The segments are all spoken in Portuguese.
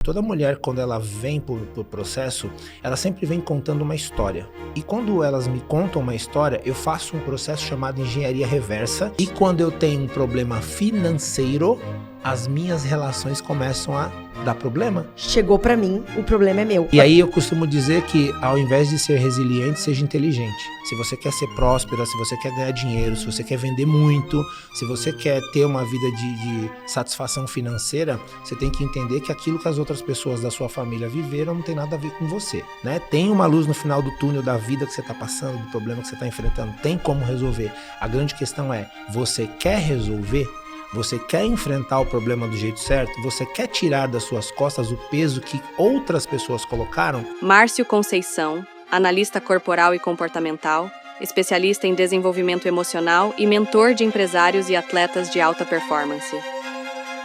Toda mulher, quando ela vem por processo, ela sempre vem contando uma história. E quando elas me contam uma história, eu faço um processo chamado engenharia reversa. E quando eu tenho um problema financeiro, as minhas relações começam a dar problema. Chegou pra mim, o problema é meu. E aí eu costumo dizer que, ao invés de ser resiliente, seja inteligente. Se você quer ser próspera, se você quer ganhar dinheiro, se você quer vender muito, se você quer ter uma vida de satisfação financeira, você tem que entender que aquilo que as outras pessoas da sua família viveram não tem nada a ver com você, né? Tem uma luz no final do túnel da vida que você está passando, do problema que você está enfrentando, tem como resolver. A grande questão é, você quer resolver? Você quer enfrentar o problema do jeito certo? Você quer tirar das suas costas o peso que outras pessoas colocaram? Márcio Conceição, analista corporal e comportamental, especialista em desenvolvimento emocional e mentor de empresários e atletas de alta performance.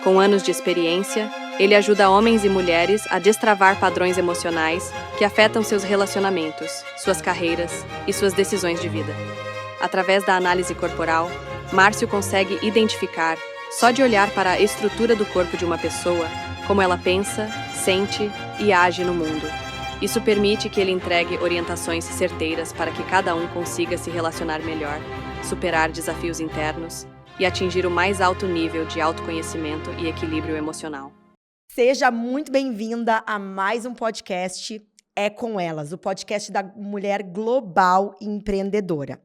Com anos de experiência, ele ajuda homens e mulheres a destravar padrões emocionais que afetam seus relacionamentos, suas carreiras e suas decisões de vida. Através da análise corporal, Márcio consegue identificar, só de olhar para a estrutura do corpo de uma pessoa, como ela pensa, sente e age no mundo. Isso permite que ele entregue orientações certeiras para que cada um consiga se relacionar melhor, superar desafios internos e atingir o mais alto nível de autoconhecimento e equilíbrio emocional. Seja muito bem-vinda a mais um podcast É Com Elas, o podcast da mulher global e empreendedora.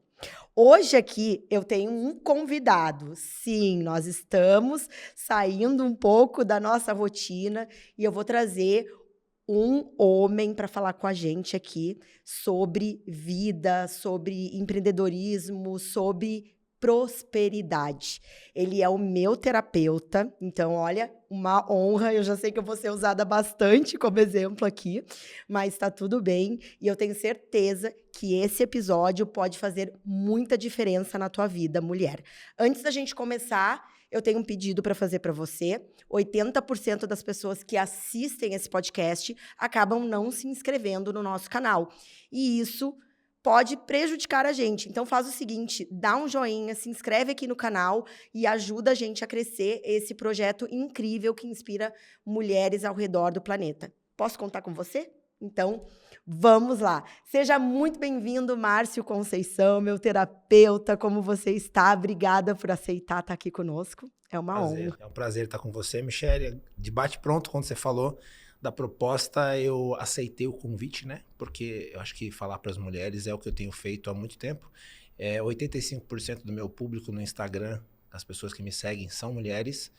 Hoje aqui eu tenho um convidado. Sim, nós estamos saindo um pouco da nossa rotina e eu vou trazer um homem para falar com a gente aqui sobre vida, sobre empreendedorismo, sobre prosperidade. Ele é o meu terapeuta, então, olha, uma honra. Eu já sei que eu vou ser usada bastante como exemplo aqui, mas tá tudo bem. E eu tenho certeza que esse episódio pode fazer muita diferença na tua vida, mulher. Antes da gente começar, eu tenho um pedido para fazer para você. 80% das pessoas que assistem esse podcast acabam não se inscrevendo no nosso canal. E isso pode prejudicar a gente. Então faz o seguinte, dá um joinha, se inscreve aqui no canal e ajuda a gente a crescer esse projeto incrível que inspira mulheres ao redor do planeta. Posso contar com você? Então, vamos lá. Seja muito bem-vindo, Márcio Conceição, meu terapeuta. Como você está? Obrigada por aceitar estar aqui conosco. É uma honra. É um prazer estar com você, Michele. De bate-pronto, quando você falou da proposta, eu aceitei o convite, né? Porque eu acho que falar para as mulheres é o que eu tenho feito há muito tempo. 85% do meu público no Instagram, as pessoas que me seguem, são mulheres.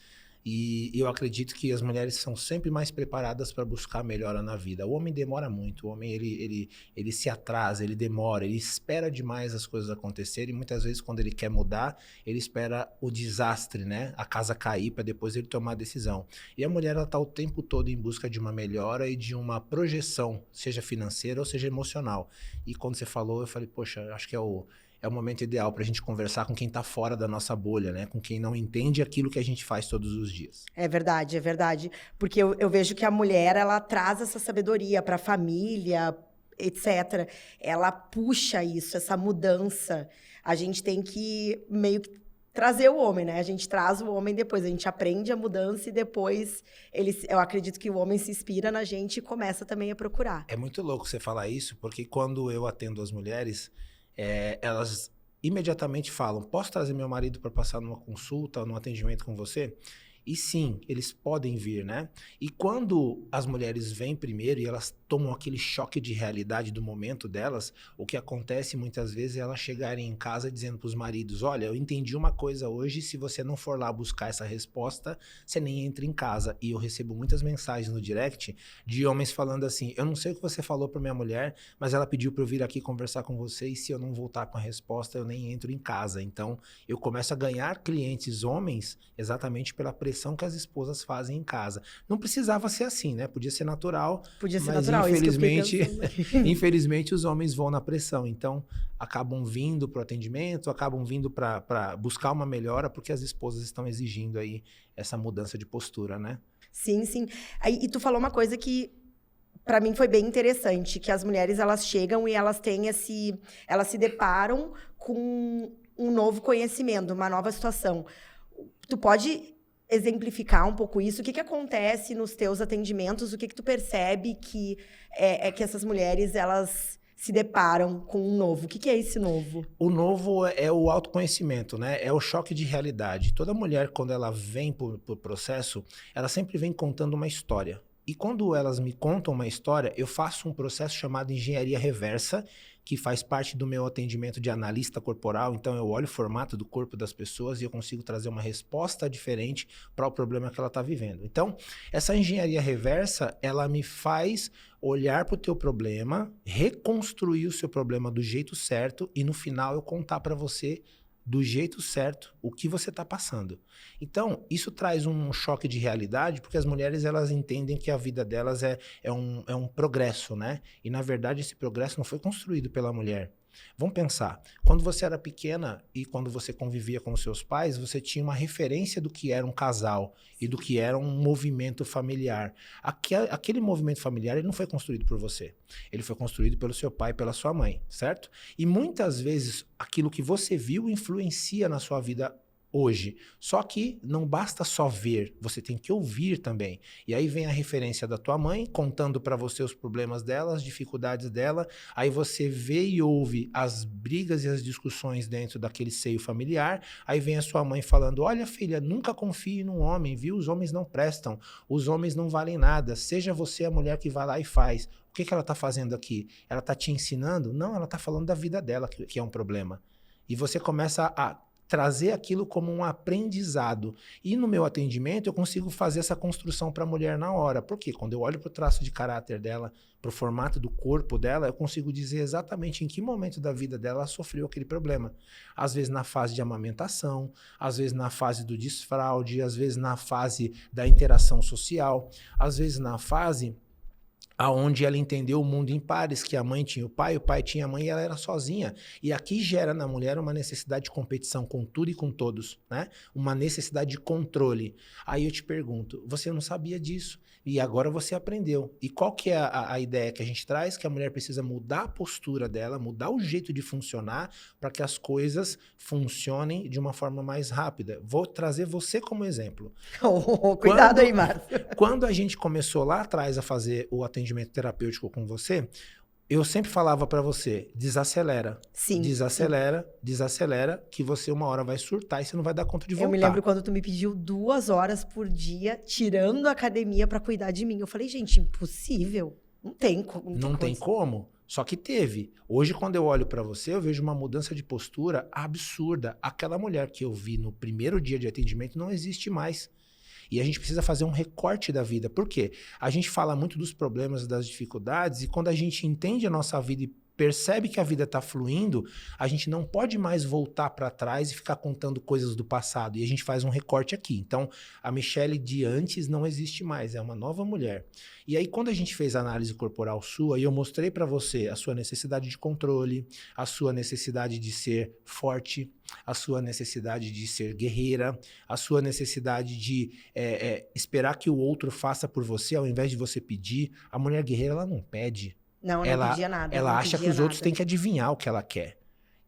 E eu acredito que as mulheres são sempre mais preparadas para buscar melhora na vida. O homem demora muito, o homem ele se atrasa, ele demora, ele espera demais as coisas acontecerem. E muitas vezes, quando ele quer mudar, ele espera o desastre, né? A casa cair para depois ele tomar a decisão. E a mulher está o tempo todo em busca de uma melhora e de uma projeção, seja financeira ou seja emocional. E quando você falou, eu falei, poxa, acho que é o momento ideal para a gente conversar com quem está fora da nossa bolha, né? Com quem não entende aquilo que a gente faz todos os dias. É verdade, é verdade. Porque eu vejo que a mulher, ela traz essa sabedoria para a família, etc. Ela puxa isso, essa mudança. A gente tem que meio que trazer o homem, né? A gente traz o homem depois, a gente aprende a mudança e depois eu acredito que o homem se inspira na gente e começa também a procurar. É muito louco você falar isso, porque quando eu atendo as mulheres, elas imediatamente falam, posso trazer meu marido para passar numa consulta, num atendimento com você? E sim, eles podem vir, né? E quando as mulheres vêm primeiro e elas tomam aquele choque de realidade do momento delas, o que acontece muitas vezes é elas chegarem em casa dizendo para os maridos, olha, eu entendi uma coisa hoje, se você não for lá buscar essa resposta, você nem entra em casa. E eu recebo muitas mensagens no direct de homens falando assim, eu não sei o que você falou para minha mulher, mas ela pediu para eu vir aqui conversar com você e se eu não voltar com a resposta, eu nem entro em casa. Então, eu começo a ganhar clientes homens exatamente pela pressão que as esposas fazem em casa. Não precisava ser assim, né? Podia ser natural. Podia ser mas natural, infelizmente os homens vão na pressão. Então, acabam vindo para o atendimento, acabam vindo para buscar uma melhora, porque as esposas estão exigindo aí essa mudança de postura, né? Sim, sim. E tu falou uma coisa que para mim foi bem interessante, que as mulheres elas chegam e elas têm elas se deparam com um novo conhecimento, uma nova situação. Tu pode exemplificar um pouco isso? O que acontece nos teus atendimentos? O que tu percebe que que essas mulheres, elas se deparam com um novo? O que é esse novo? O novo é o autoconhecimento, né? É o choque de realidade. Toda mulher, quando ela vem por processo, ela sempre vem contando uma história. E quando elas me contam uma história, eu faço um processo chamado engenharia reversa, que faz parte do meu atendimento de analista corporal. Então, eu olho o formato do corpo das pessoas e eu consigo trazer uma resposta diferente para o problema que ela está vivendo. Então, essa engenharia reversa, ela me faz olhar para o teu problema, reconstruir o seu problema do jeito certo e, no final, eu contar para você do jeito certo o que você está passando. Então, isso traz um choque de realidade, porque as mulheres, elas entendem que a vida delas é um progresso, né? E, na verdade, esse progresso não foi construído pela mulher. Vamos pensar, quando você era pequena e quando você convivia com os seus pais, você tinha uma referência do que era um casal e do que era um movimento familiar. Aquele movimento familiar, ele não foi construído por você. Ele foi construído pelo seu pai e pela sua mãe, certo? E muitas vezes, aquilo que você viu influencia na sua vida hoje. Só que não basta só ver, você tem que ouvir também. E aí vem a referência da tua mãe, contando para você os problemas dela, as dificuldades dela. Aí você vê e ouve as brigas e as discussões dentro daquele seio familiar. Aí vem a sua mãe falando, olha filha, nunca confie num homem, viu? Os homens não prestam, os homens não valem nada. Seja você a mulher que vai lá e faz. O que ela está fazendo aqui? Ela está te ensinando? Não, ela está falando da vida dela, que é um problema. E você começa a trazer aquilo como um aprendizado. E no meu atendimento eu consigo fazer essa construção para a mulher na hora. Por quê? Quando eu olho para o traço de caráter dela, para o formato do corpo dela, eu consigo dizer exatamente em que momento da vida dela ela sofreu aquele problema. Às vezes na fase de amamentação, às vezes na fase do desfraude, às vezes na fase da interação social, às vezes na fase aonde ela entendeu o mundo em pares, que a mãe tinha o pai tinha a mãe e ela era sozinha. E aqui gera na mulher uma necessidade de competição com tudo e com todos, né? Uma necessidade de controle. Aí eu te pergunto, você não sabia disso e agora você aprendeu. E qual que é a ideia que a gente traz? Que a mulher precisa mudar a postura dela, mudar o jeito de funcionar para que as coisas funcionem de uma forma mais rápida. Vou trazer você como exemplo. Cuidado aí, Márcio. Quando a gente começou lá atrás a fazer o atendimento terapêutico com você, eu sempre falava para você, desacelera. Sim. Desacelera, que você uma hora vai surtar e você não vai dar conta de voltar. Eu me lembro quando tu me pediu 2 horas por dia, tirando a academia para cuidar de mim. Eu falei, gente, impossível. Não tem como. Não tem como. Só que teve. Hoje, quando eu olho para você, eu vejo uma mudança de postura absurda. Aquela mulher que eu vi no primeiro dia de atendimento não existe mais. E a gente precisa fazer um recorte da vida. Por quê? A gente fala muito dos problemas, das dificuldades, e quando a gente entende a nossa vida e percebe que a vida está fluindo, a gente não pode mais voltar para trás e ficar contando coisas do passado. E a gente faz um recorte aqui. Então, a Michele de antes não existe mais, é uma nova mulher. E aí, quando a gente fez a análise corporal sua, e eu mostrei para você a sua necessidade de controle, a sua necessidade de ser forte, a sua necessidade de ser guerreira, a sua necessidade de esperar que o outro faça por você, ao invés de você pedir. A mulher guerreira, ela não pede. Não, não pedia nada. Ela acha que os outros têm que adivinhar o que ela quer.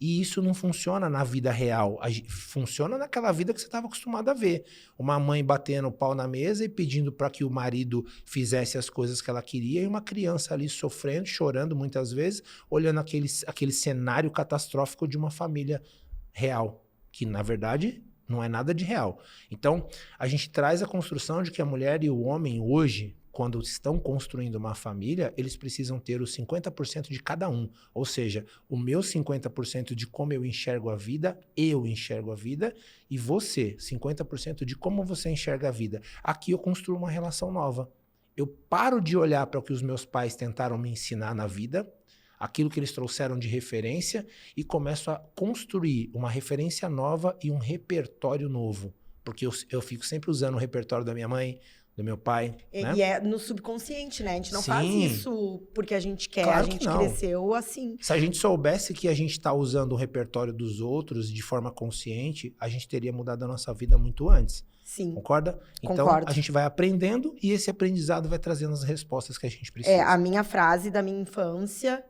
E isso não funciona na vida real. Funciona naquela vida que você estava acostumado a ver. Uma mãe batendo o pau na mesa e pedindo para que o marido fizesse as coisas que ela queria, e uma criança ali sofrendo, chorando muitas vezes, olhando aquele cenário catastrófico de uma família real, que na verdade não é nada de real. Então, a gente traz a construção de que a mulher e o homem hoje, quando estão construindo uma família, eles precisam ter os 50% de cada um. Ou seja, o meu 50% de como eu enxergo a vida, e você, 50% de como você enxerga a vida. Aqui eu construo uma relação nova. Eu paro de olhar para o que os meus pais tentaram me ensinar na vida, aquilo que eles trouxeram de referência, e começo a construir uma referência nova e um repertório novo. Porque eu fico sempre usando o repertório da minha mãe, do meu pai. E é no subconsciente, né? A gente não faz isso porque a gente quer, claro a gente que não. cresceu assim. Se a gente soubesse que a gente está usando o repertório dos outros de forma consciente, a gente teria mudado a nossa vida muito antes. Sim. Concorda? Então, Concordo. a gente vai aprendendo e esse aprendizado vai trazendo as respostas que a gente precisa. A minha frase da minha infância,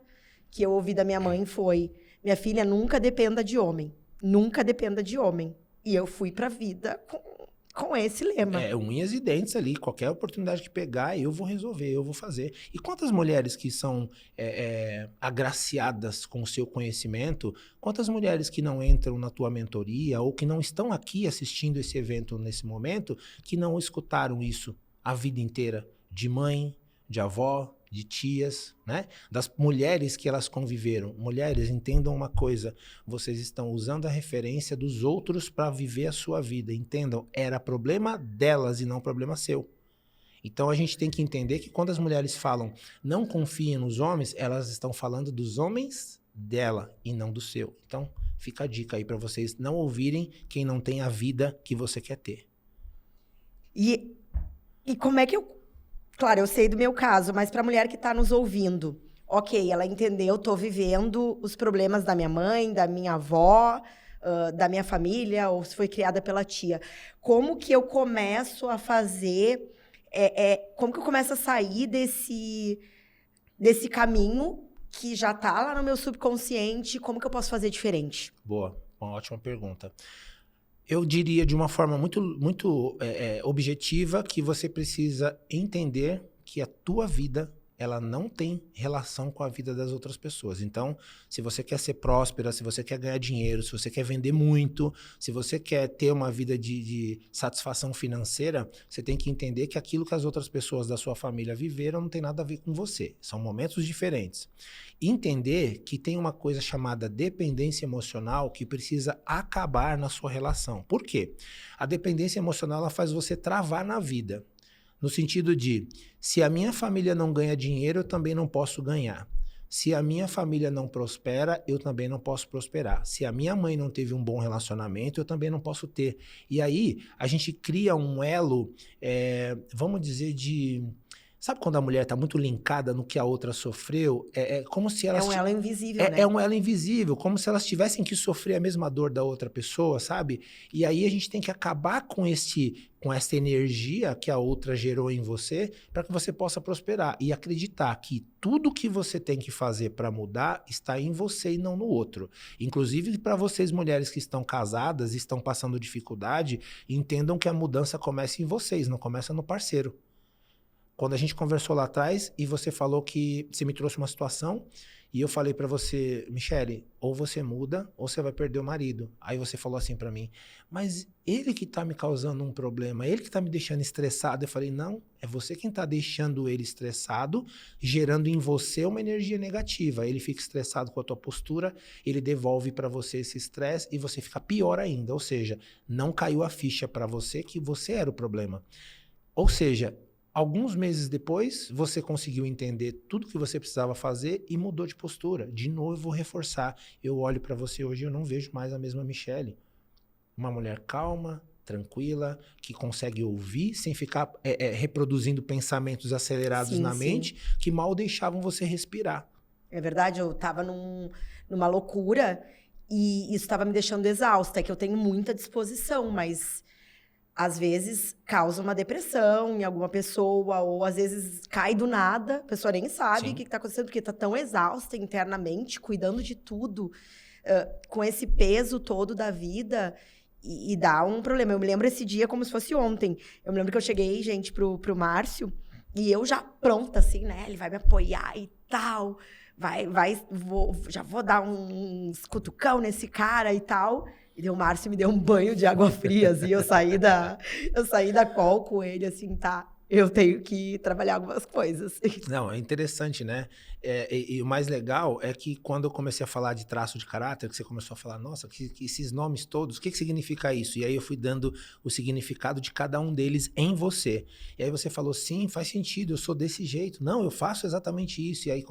que eu ouvi da minha mãe, foi: minha filha, nunca dependa de homem. Nunca dependa de homem. E eu fui pra vida com com esse lema. Unhas e dentes ali, qualquer oportunidade que pegar, eu vou resolver, eu vou fazer. E quantas mulheres que são agraciadas com o seu conhecimento, quantas mulheres que não entram na tua mentoria ou que não estão aqui assistindo esse evento nesse momento, que não escutaram isso a vida inteira, de mãe, de avó, de tias, né? Das mulheres que elas conviveram. Mulheres, entendam uma coisa, vocês estão usando a referência dos outros para viver a sua vida. Entendam, era problema delas e não problema seu. Então a gente tem que entender que quando as mulheres falam não confiem nos homens, elas estão falando dos homens dela e não do seu. Então fica a dica aí para vocês não ouvirem quem não tem a vida que você quer ter. E como é que eu... Claro, eu sei do meu caso, mas para a mulher que está nos ouvindo, ok, ela entendeu, estou vivendo os problemas da minha mãe, da minha avó, da minha família, ou se foi criada pela tia. Como que eu começo a fazer, como que eu começo a sair desse caminho que já está lá no meu subconsciente, como que eu posso fazer diferente? Boa, uma ótima pergunta. Eu diria de uma forma muito objetiva que você precisa entender que a tua vida, ela não tem relação com a vida das outras pessoas. Então, se você quer ser próspera, se você quer ganhar dinheiro, se você quer vender muito, se você quer ter uma vida de satisfação financeira, você tem que entender que aquilo que as outras pessoas da sua família viveram não tem nada a ver com você. São momentos diferentes. Entender que tem uma coisa chamada dependência emocional que precisa acabar na sua relação. Por quê? A dependência emocional ela faz você travar na vida. No sentido de, se a minha família não ganha dinheiro, eu também não posso ganhar. Se a minha família não prospera, eu também não posso prosperar. Se a minha mãe não teve um bom relacionamento, eu também não posso ter. E aí, a gente cria um elo, vamos dizer, de... Sabe quando a mulher está muito linkada no que a outra sofreu? É como se elas... É um elo invisível, né? É um elo invisível, como se elas tivessem que sofrer a mesma dor da outra pessoa, sabe? E aí a gente tem que acabar com essa energia que a outra gerou em você para que você possa prosperar. E acreditar que tudo que você tem que fazer para mudar está em você e não no outro. Inclusive para vocês mulheres que estão casadas e estão passando dificuldade, entendam que a mudança começa em vocês, não começa no parceiro. Quando a gente conversou lá atrás e você falou que você me trouxe uma situação e eu falei pra você, Michele, ou você muda ou você vai perder o marido. Aí você falou assim pra mim, mas ele que tá me causando um problema, ele que tá me deixando estressado. Eu falei, não, é você quem tá deixando ele estressado, gerando em você uma energia negativa. Ele fica estressado com a tua postura, ele devolve pra você esse estresse e você fica pior ainda. Ou seja, não caiu a ficha pra você que você era o problema. Ou seja, alguns meses depois, você conseguiu entender tudo que você precisava fazer e mudou de postura. De novo, eu vou reforçar. Eu olho para você hoje e eu não vejo mais a mesma Michele. Uma mulher calma, tranquila, que consegue ouvir sem ficar reproduzindo pensamentos acelerados na mente que mal deixavam você respirar. É verdade, eu estava numa loucura e isso estava me deixando exausta. É que eu tenho muita disposição, mas... às vezes causa uma depressão em alguma pessoa, ou às vezes cai do nada, a pessoa nem sabe o que está acontecendo, porque está tão exausta internamente, cuidando de tudo, com esse peso todo da vida, e dá um problema. Eu me lembro esse dia como se fosse ontem. Eu me lembro que eu cheguei, gente, pro Márcio, e eu já pronta, assim, né? Ele vai me apoiar e tal, já vou dar uns cutucão nesse cara e tal. E o Márcio me deu um banho de água fria, assim, eu saí da call com ele, assim, tá, eu tenho que trabalhar algumas coisas. Não, é interessante, né? E o mais legal é que quando eu comecei a falar de traço de caráter, que você começou a falar, nossa, que esses nomes todos, o que significa isso? E aí eu fui dando o significado de cada um deles em você. E aí você falou, sim, faz sentido, eu sou desse jeito. Não, eu faço exatamente isso. E aí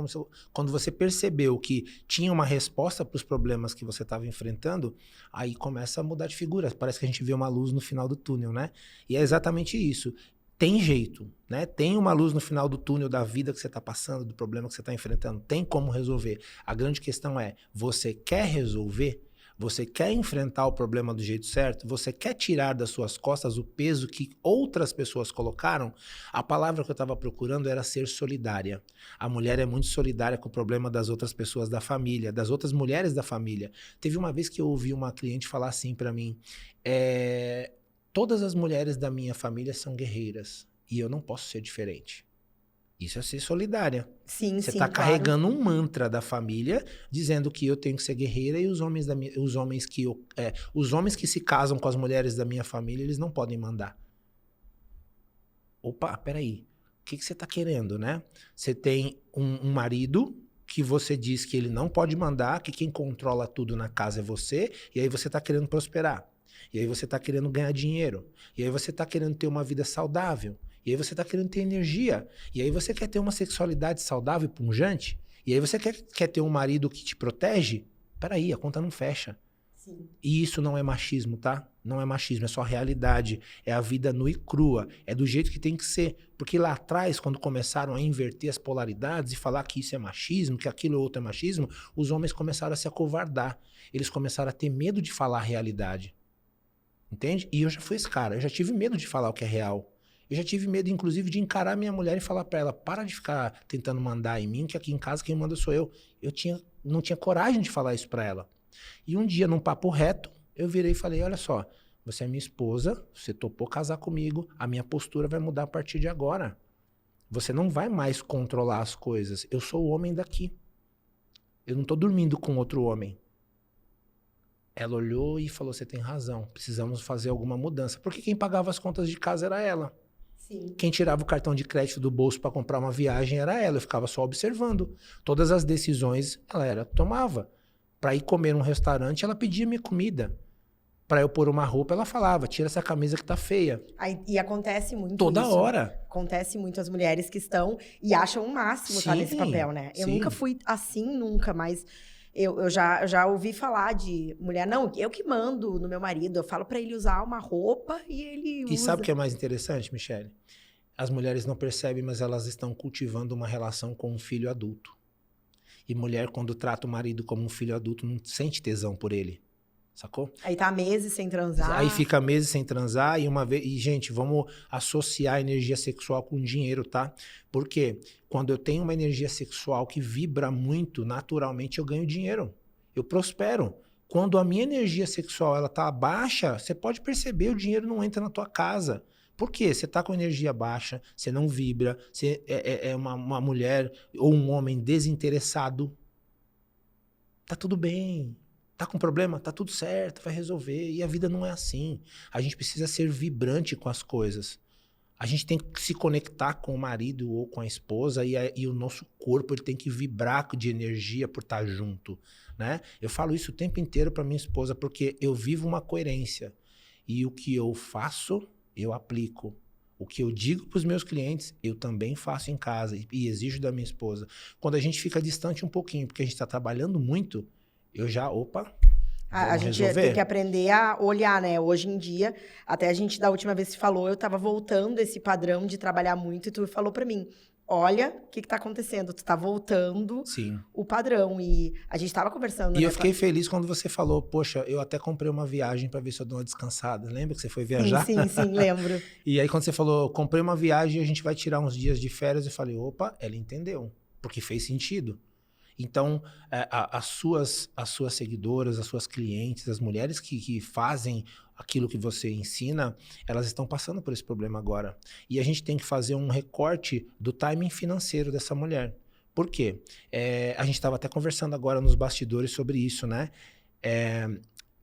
quando você percebeu que tinha uma resposta para os problemas que você estava enfrentando, aí começa a mudar de figura. Parece que a gente vê uma luz no final do túnel, né? E é exatamente isso. Tem jeito, né? Tem uma luz no final do túnel da vida que você está passando, do problema que você está enfrentando. Tem como resolver. A grande questão é, você quer resolver? Você quer enfrentar o problema do jeito certo? Você quer tirar das suas costas o peso que outras pessoas colocaram? A palavra que eu estava procurando era ser solidária. A mulher é muito solidária com o problema das outras pessoas da família, das outras mulheres da família. Teve uma vez que eu ouvi uma cliente falar assim para mim, Todas as mulheres da minha família são guerreiras e eu não posso ser diferente. Isso é ser solidária. Sim, Você sim, tá claro. carregando um mantra da família dizendo que eu tenho que ser guerreira e os homens que se casam com as mulheres da minha família, eles não podem mandar. Opa, peraí. O que você tá querendo, né? Você tem um marido que você diz que ele não pode mandar, que quem controla tudo na casa é você, e aí você tá querendo prosperar. E aí você tá querendo ganhar dinheiro. E aí você tá querendo ter uma vida saudável. E aí você tá querendo ter energia. E aí você quer ter uma sexualidade saudável e pungente. E aí você quer ter um marido que te protege. Peraí, a conta não fecha. Sim. E isso não é machismo, tá? Não é machismo, é só realidade. É a vida nua e crua. É do jeito que tem que ser. Porque lá atrás, quando começaram a inverter as polaridades e falar que isso é machismo, que aquilo outro é machismo, os homens começaram a se acovardar. Eles começaram a ter medo de falar a realidade. Entende? E eu já fui esse cara. Eu já tive medo de falar o que é real. Eu já tive medo, inclusive, de encarar minha mulher e falar pra ela, para de ficar tentando mandar em mim, que aqui em casa quem manda sou eu. Não tinha coragem de falar isso pra ela. E um dia, num papo reto, eu virei e falei, olha só, você é minha esposa, você topou casar comigo, a minha postura vai mudar a partir de agora. Você não vai mais controlar as coisas. Eu sou o homem daqui. Eu não tô dormindo com outro homem. Ela olhou e falou, você tem razão, precisamos fazer alguma mudança. Porque quem pagava as contas de casa era ela. Sim. Quem tirava o cartão de crédito do bolso para comprar uma viagem era ela. Eu ficava só observando. Todas as decisões ela tomava. Para ir comer num restaurante, ela pedia minha comida. Para eu pôr uma roupa, ela falava, tira essa camisa que tá feia. E acontece muito Toda isso. hora. Acontece muito as mulheres que estão e acham o máximo estar nesse papel, né? Eu nunca fui assim, nunca, mas eu já ouvi falar de mulher, não, eu que mando no meu marido, eu falo pra ele usar uma roupa e ele usa. E sabe o que é mais interessante, Michele? As mulheres não percebem, mas elas estão cultivando uma relação com um filho adulto. E mulher, quando trata o marido como um filho adulto, não sente tesão por ele. Sacou? Aí tá meses sem transar. Aí fica meses sem transar e uma vez... E, gente, vamos associar a energia sexual com dinheiro, tá? Porque quando eu tenho uma energia sexual que vibra muito, naturalmente eu ganho dinheiro. Eu prospero. Quando a minha energia sexual ela tá baixa, você pode perceber, o dinheiro não entra na tua casa. Por quê? Você tá com energia baixa, você não vibra, você é uma mulher ou um homem desinteressado. Tá tudo bem. Tá com problema? Tá tudo certo, vai resolver. E a vida não é assim. A gente precisa ser vibrante com as coisas. A gente tem que se conectar com o marido ou com a esposa e o nosso corpo ele tem que vibrar de energia por estar junto, né? Eu falo isso o tempo inteiro para minha esposa porque eu vivo uma coerência. E o que eu faço, eu aplico. O que eu digo para os meus clientes, eu também faço em casa e exijo da minha esposa. Quando a gente fica distante um pouquinho, porque a gente está trabalhando muito, eu já, A gente tem que aprender a olhar, né? Hoje em dia, até a gente da última vez que falou, eu tava voltando esse padrão de trabalhar muito e tu falou pra mim, olha o que tá acontecendo, tu tá voltando o padrão. E a gente tava conversando. E eu fiquei feliz quando você falou, poxa, eu até comprei uma viagem pra ver se eu dou uma descansada. Lembra que você foi viajar? Sim, lembro. E aí quando você falou, comprei uma viagem e a gente vai tirar uns dias de férias, eu falei, opa, ela entendeu, porque fez sentido. Então, as suas seguidoras, as suas clientes, as mulheres que fazem aquilo que você ensina, elas estão passando por esse problema agora. E a gente tem que fazer um recorte do timing financeiro dessa mulher. Por quê? A gente estava até conversando agora nos bastidores sobre isso, né?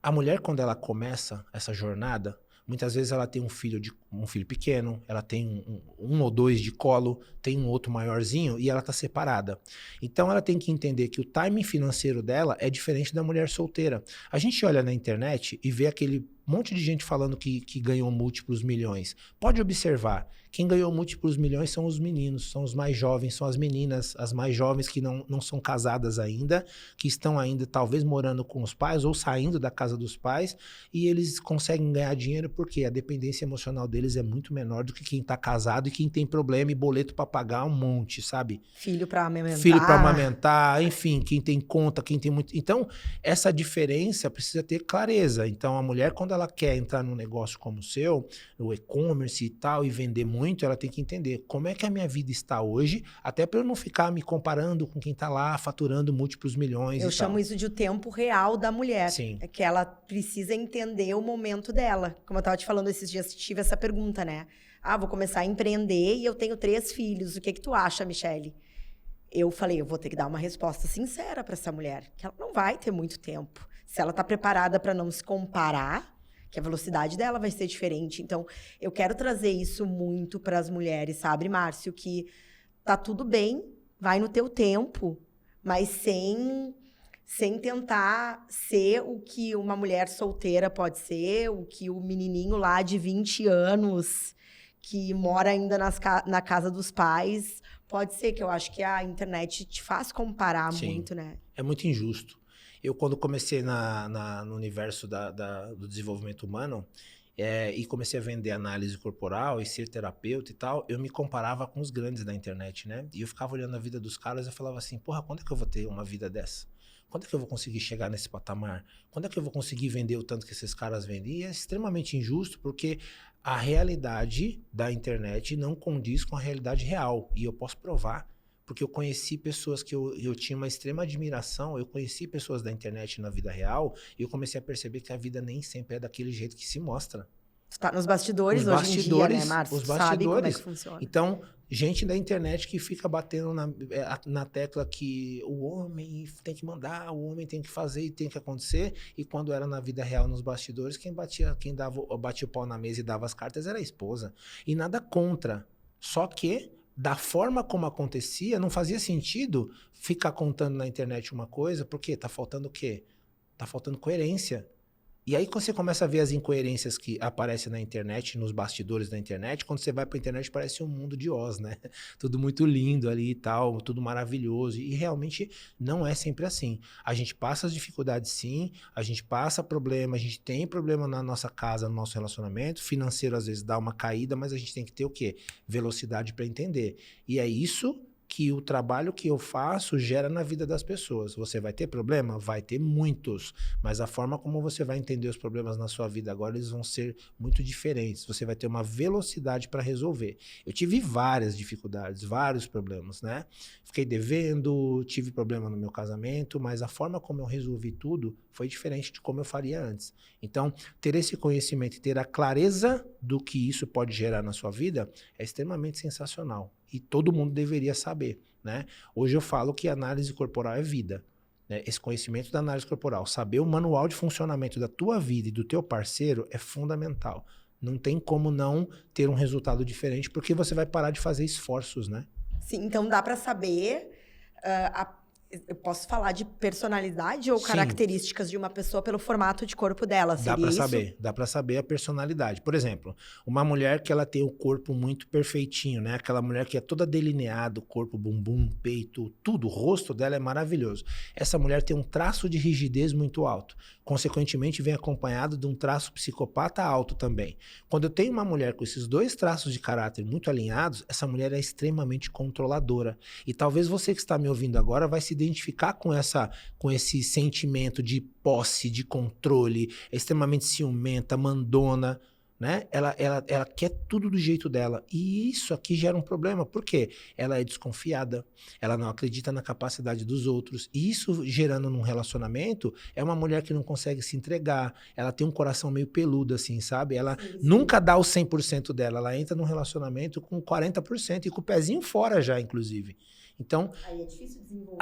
A mulher, quando ela começa essa jornada, muitas vezes ela tem um filho pequeno, ela tem um ou dois de colo, tem um outro maiorzinho e ela está separada. Então ela tem que entender que o timing financeiro dela é diferente da mulher solteira. A gente olha na internet e vê aquele monte de gente falando que ganhou múltiplos milhões. Pode observar, quem ganhou múltiplos milhões são os meninos, são os mais jovens, são as meninas, as mais jovens que não são casadas ainda, que estão ainda talvez morando com os pais ou saindo da casa dos pais e eles conseguem ganhar dinheiro porque a dependência emocional deles é muito menor do que quem tá casado e quem tem problema e boleto para pagar um monte, sabe? Filho para amamentar. Filho para amamentar, enfim, quem tem conta, quem tem muito... Então, essa diferença precisa ter clareza. Então, a mulher, quando ela ela quer entrar num negócio como o seu, o e-commerce e tal, e vender muito, ela tem que entender como é que a minha vida está hoje, até para eu não ficar me comparando com quem está lá faturando múltiplos milhões. Eu chamo isso de o tempo real da mulher. Sim. É que ela precisa entender o momento dela. Como eu estava te falando esses dias, tive essa pergunta, né? Vou começar a empreender e eu tenho 3 filhos. O que tu acha, Michele? Eu falei, eu vou ter que dar uma resposta sincera para essa mulher, que ela não vai ter muito tempo. Se ela está preparada para não se comparar, que a velocidade dela vai ser diferente. Então, eu quero trazer isso muito para as mulheres, sabe, Márcio? Que tá tudo bem, vai no teu tempo, mas sem tentar ser o que uma mulher solteira pode ser, o que o menininho lá de 20 anos, que mora ainda na casa dos pais, pode ser. Que eu acho que a internet te faz comparar muito, né? É muito injusto. Eu, quando comecei no universo do desenvolvimento humano, e comecei a vender análise corporal e ser terapeuta e tal, eu me comparava com os grandes da internet, né? E eu ficava olhando a vida dos caras e falava assim, porra, quando é que eu vou ter uma vida dessa? Quando é que eu vou conseguir chegar nesse patamar? Quando é que eu vou conseguir vender o tanto que esses caras vendem? E é extremamente injusto, porque a realidade da internet não condiz com a realidade real. E eu posso provar, porque eu conheci pessoas que eu tinha uma extrema admiração, eu conheci pessoas da internet na vida real, e eu comecei a perceber que a vida nem sempre é daquele jeito que se mostra. Tá nos bastidores hoje em dia, né, Márcio? Os bastidores. Sabe como é que funciona. Então, gente da internet que fica batendo na tecla que o homem tem que mandar, o homem tem que fazer e tem que acontecer, e quando era na vida real, nos bastidores, quem batia o pau na mesa e dava as cartas era a esposa. E nada contra. Só que, da forma como acontecia, não fazia sentido ficar contando na internet uma coisa, porque tá faltando o quê? Tá faltando coerência. E aí, quando você começa a ver as incoerências que aparecem na internet, nos bastidores da internet, quando você vai pra internet parece um mundo de Oz, né? Tudo muito lindo ali e tal, tudo maravilhoso. E realmente não é sempre assim. A gente passa as dificuldades sim, a gente passa problema, a gente tem problema na nossa casa, no nosso relacionamento. Financeiro às vezes dá uma caída, mas a gente tem que ter o quê? Velocidade para entender. E é isso que o trabalho que eu faço gera na vida das pessoas. Você vai ter problema? Vai ter muitos, mas a forma como você vai entender os problemas na sua vida agora, eles vão ser muito diferentes. Você vai ter uma velocidade para resolver. Eu tive várias dificuldades, vários problemas, né? Fiquei devendo, tive problema no meu casamento, mas a forma como eu resolvi tudo foi diferente de como eu faria antes. Então, ter esse conhecimento e ter a clareza do que isso pode gerar na sua vida é extremamente sensacional. E todo mundo deveria saber, né? Hoje eu falo que análise corporal é vida, né? Esse conhecimento da análise corporal, saber o manual de funcionamento da tua vida e do teu parceiro é fundamental. Não tem como não ter um resultado diferente, porque você vai parar de fazer esforços, né? Sim, então dá para saber... eu posso falar de personalidade ou Sim. Características de uma pessoa pelo formato de corpo dela, seria isso? Dá pra saber a personalidade. Por exemplo, uma mulher que ela tem o corpo muito perfeitinho, né? Aquela mulher que é toda delineada, o corpo, bumbum, peito, tudo, o rosto dela é maravilhoso. Essa mulher tem um traço de rigidez muito alto. Consequentemente, vem acompanhado de um traço psicopata alto também. Quando eu tenho uma mulher com esses 2 traços de caráter muito alinhados, essa mulher é extremamente controladora. E talvez você que está me ouvindo agora vai se identificar com esse sentimento de posse, de controle, é extremamente ciumenta, mandona, né? Ela quer tudo do jeito dela. E isso aqui gera um problema. Por quê? Ela é desconfiada, ela não acredita na capacidade dos outros. E isso, gerando num relacionamento, é uma mulher que não consegue se entregar, ela tem um coração meio peludo, assim, sabe? Ela nunca dá o 100% dela, ela entra num relacionamento com 40% e com o pezinho fora já, inclusive. Então, aí é difícil desenvolver.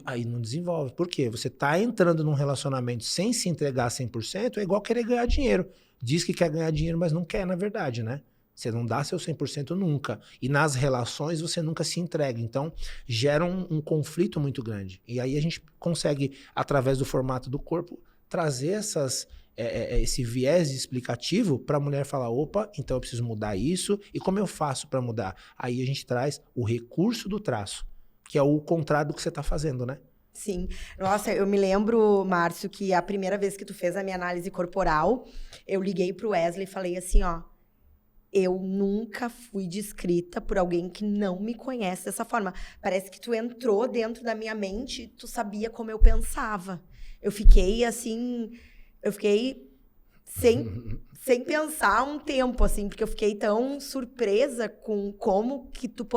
Aí não desenvolve. Por quê? Você tá entrando num relacionamento sem se entregar 100%, é igual querer ganhar dinheiro. Diz que quer ganhar dinheiro, mas não quer, na verdade, né? Você não dá seu 100% nunca. E nas relações você nunca se entrega. Então, gera um conflito muito grande. E aí a gente consegue, através do formato do corpo, trazer esse viés explicativo para a mulher falar, opa, então eu preciso mudar isso. E como eu faço para mudar? Aí a gente traz o recurso do traço, que é o contrário do que você está fazendo, né? Sim. Nossa, eu me lembro, Márcio, que a primeira vez que tu fez a minha análise corporal, eu liguei pro Wesley e falei assim, ó, eu nunca fui descrita por alguém que não me conhece dessa forma. Parece que tu entrou dentro da minha mente e tu sabia como eu pensava. Eu fiquei sem pensar um tempo, assim, porque eu fiquei tão surpresa com como que tu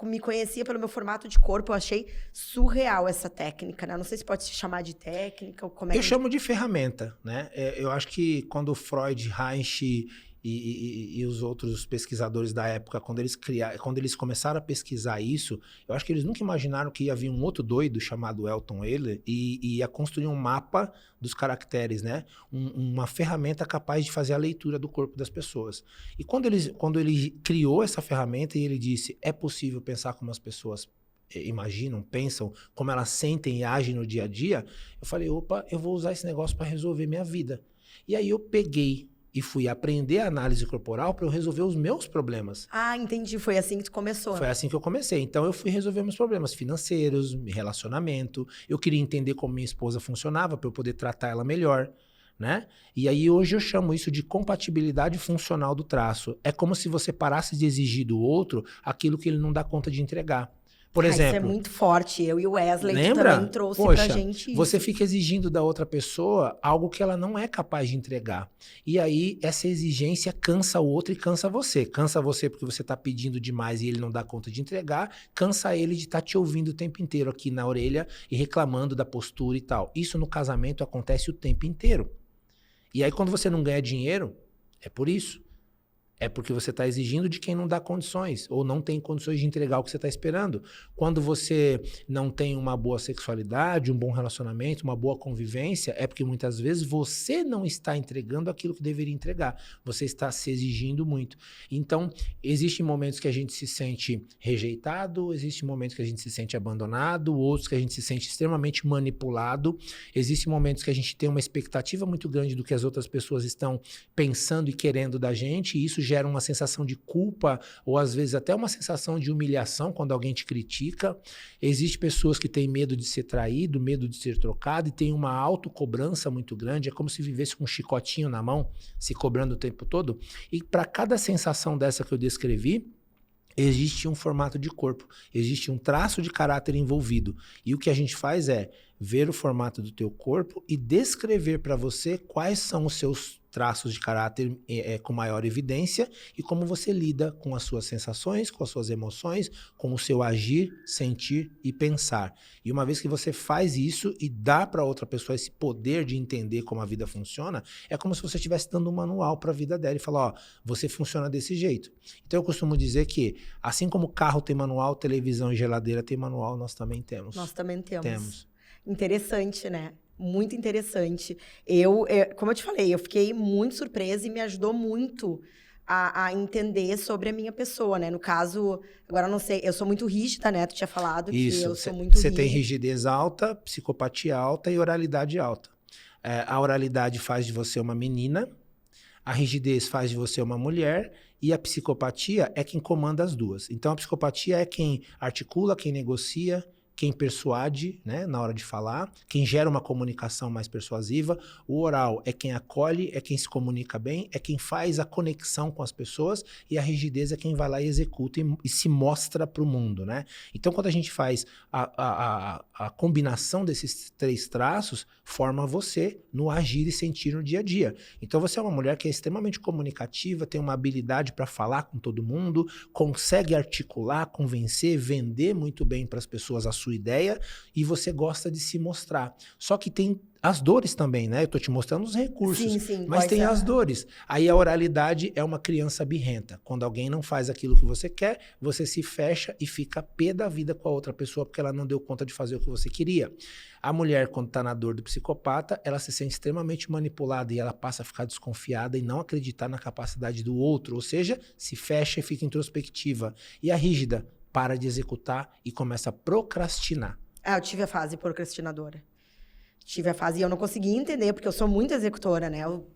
me conhecia pelo meu formato de corpo, eu achei surreal essa técnica, né? Não sei se pode se chamar de técnica ou como é Eu chamo de ferramenta, né? Eu acho que quando Freud, Reich e os outros pesquisadores da época, quando eles começaram a pesquisar isso, eu acho que eles nunca imaginaram que ia vir um outro doido chamado Elton Euler e ia construir um mapa dos caracteres, né? Uma ferramenta capaz de fazer a leitura do corpo das pessoas. E quando ele criou essa ferramenta e ele disse, é possível pensar como as pessoas imaginam, pensam, como elas sentem e agem no dia a dia, eu falei, opa, eu vou usar esse negócio para resolver minha vida. E aí eu peguei e fui aprender a análise corporal para eu resolver os meus problemas. Ah, entendi. Foi assim que tu começou. Foi assim que eu comecei. Então, eu fui resolver meus problemas financeiros, relacionamento. Eu queria entender como minha esposa funcionava para eu poder tratar ela melhor, né? E aí, hoje, eu chamo isso de compatibilidade funcional do traço. É como se você parasse de exigir do outro aquilo que ele não dá conta de entregar. Por exemplo, isso é muito forte. Eu e o Wesley lembra? também trouxe Poxa, pra gente isso. Você fica exigindo da outra pessoa algo que ela não é capaz de entregar. E aí, essa exigência cansa o outro e cansa você. Cansa você porque você tá pedindo demais e ele não dá conta de entregar. Cansa ele de estar te ouvindo o tempo inteiro aqui na orelha e reclamando da postura e tal. Isso no casamento acontece o tempo inteiro. E aí, quando você não ganha dinheiro, é por isso. É porque você está exigindo de quem não dá condições, ou não tem condições de entregar o que você está esperando. Quando você não tem uma boa sexualidade, um bom relacionamento, uma boa convivência, é porque muitas vezes você não está entregando aquilo que deveria entregar. Você está se exigindo muito. Então, existem momentos que a gente se sente rejeitado, existem momentos que a gente se sente abandonado, outros que a gente se sente extremamente manipulado. Existem momentos que a gente tem uma expectativa muito grande do que as outras pessoas estão pensando e querendo da gente, e isso gera uma sensação de culpa ou às vezes até uma sensação de humilhação quando alguém te critica. Existem pessoas que têm medo de ser traído, medo de ser trocado e tem uma autocobrança muito grande. É como se vivesse com um chicotinho na mão, se cobrando o tempo todo. E para cada sensação dessa que eu descrevi, existe um formato de corpo, existe um traço de caráter envolvido. E o que a gente faz é ver o formato do teu corpo e descrever para você quais são os seus traços de caráter com maior evidência e como você lida com as suas sensações, com as suas emoções, com o seu agir, sentir e pensar. E uma vez que você faz isso e dá para outra pessoa esse poder de entender como a vida funciona, é como se você estivesse dando um manual para a vida dela e falar, ó, você funciona desse jeito. Então eu costumo dizer que, assim como carro tem manual, televisão e geladeira tem manual, nós também temos. Nós também temos. Temos. Interessante, né? Muito interessante. Como eu te falei, eu fiquei muito surpresa e me ajudou muito a entender sobre a minha pessoa, né? No caso, agora eu não sei, eu sou muito rígida, né? Tu tinha falado que eu sou muito rígida. Você tem rigidez alta, psicopatia alta e oralidade alta. A oralidade faz de você uma menina, a rigidez faz de você uma mulher e a psicopatia é quem comanda as duas. Então, a psicopatia é quem articula, quem negocia, quem persuade, né, na hora de falar, quem gera uma comunicação mais persuasiva. O oral é quem acolhe, é quem se comunica bem, é quem faz a conexão com as pessoas, e a rigidez é quem vai lá e executa e se mostra para o mundo, né? Então, quando a gente faz a combinação desses três traços, forma você no agir e sentir no dia a dia. Então, você é uma mulher que é extremamente comunicativa, tem uma habilidade para falar com todo mundo, consegue articular, convencer, vender muito bem para as pessoas a sua ideia, e você gosta de se mostrar. Só que tem as dores também, né? Eu tô te mostrando os recursos, sim, mas tem as dores. Aí a oralidade é uma criança birrenta. Quando alguém não faz aquilo que você quer, você se fecha e fica pé da vida com a outra pessoa porque ela não deu conta de fazer o que você queria. A mulher, quando tá na dor do psicopata, ela se sente extremamente manipulada e ela passa a ficar desconfiada e não acreditar na capacidade do outro, ou seja, se fecha e fica introspectiva. E a rígida para de executar e começa a procrastinar. Eu tive a fase procrastinadora. Tive a fase e eu não conseguia entender, porque eu sou muito executora, né? Eu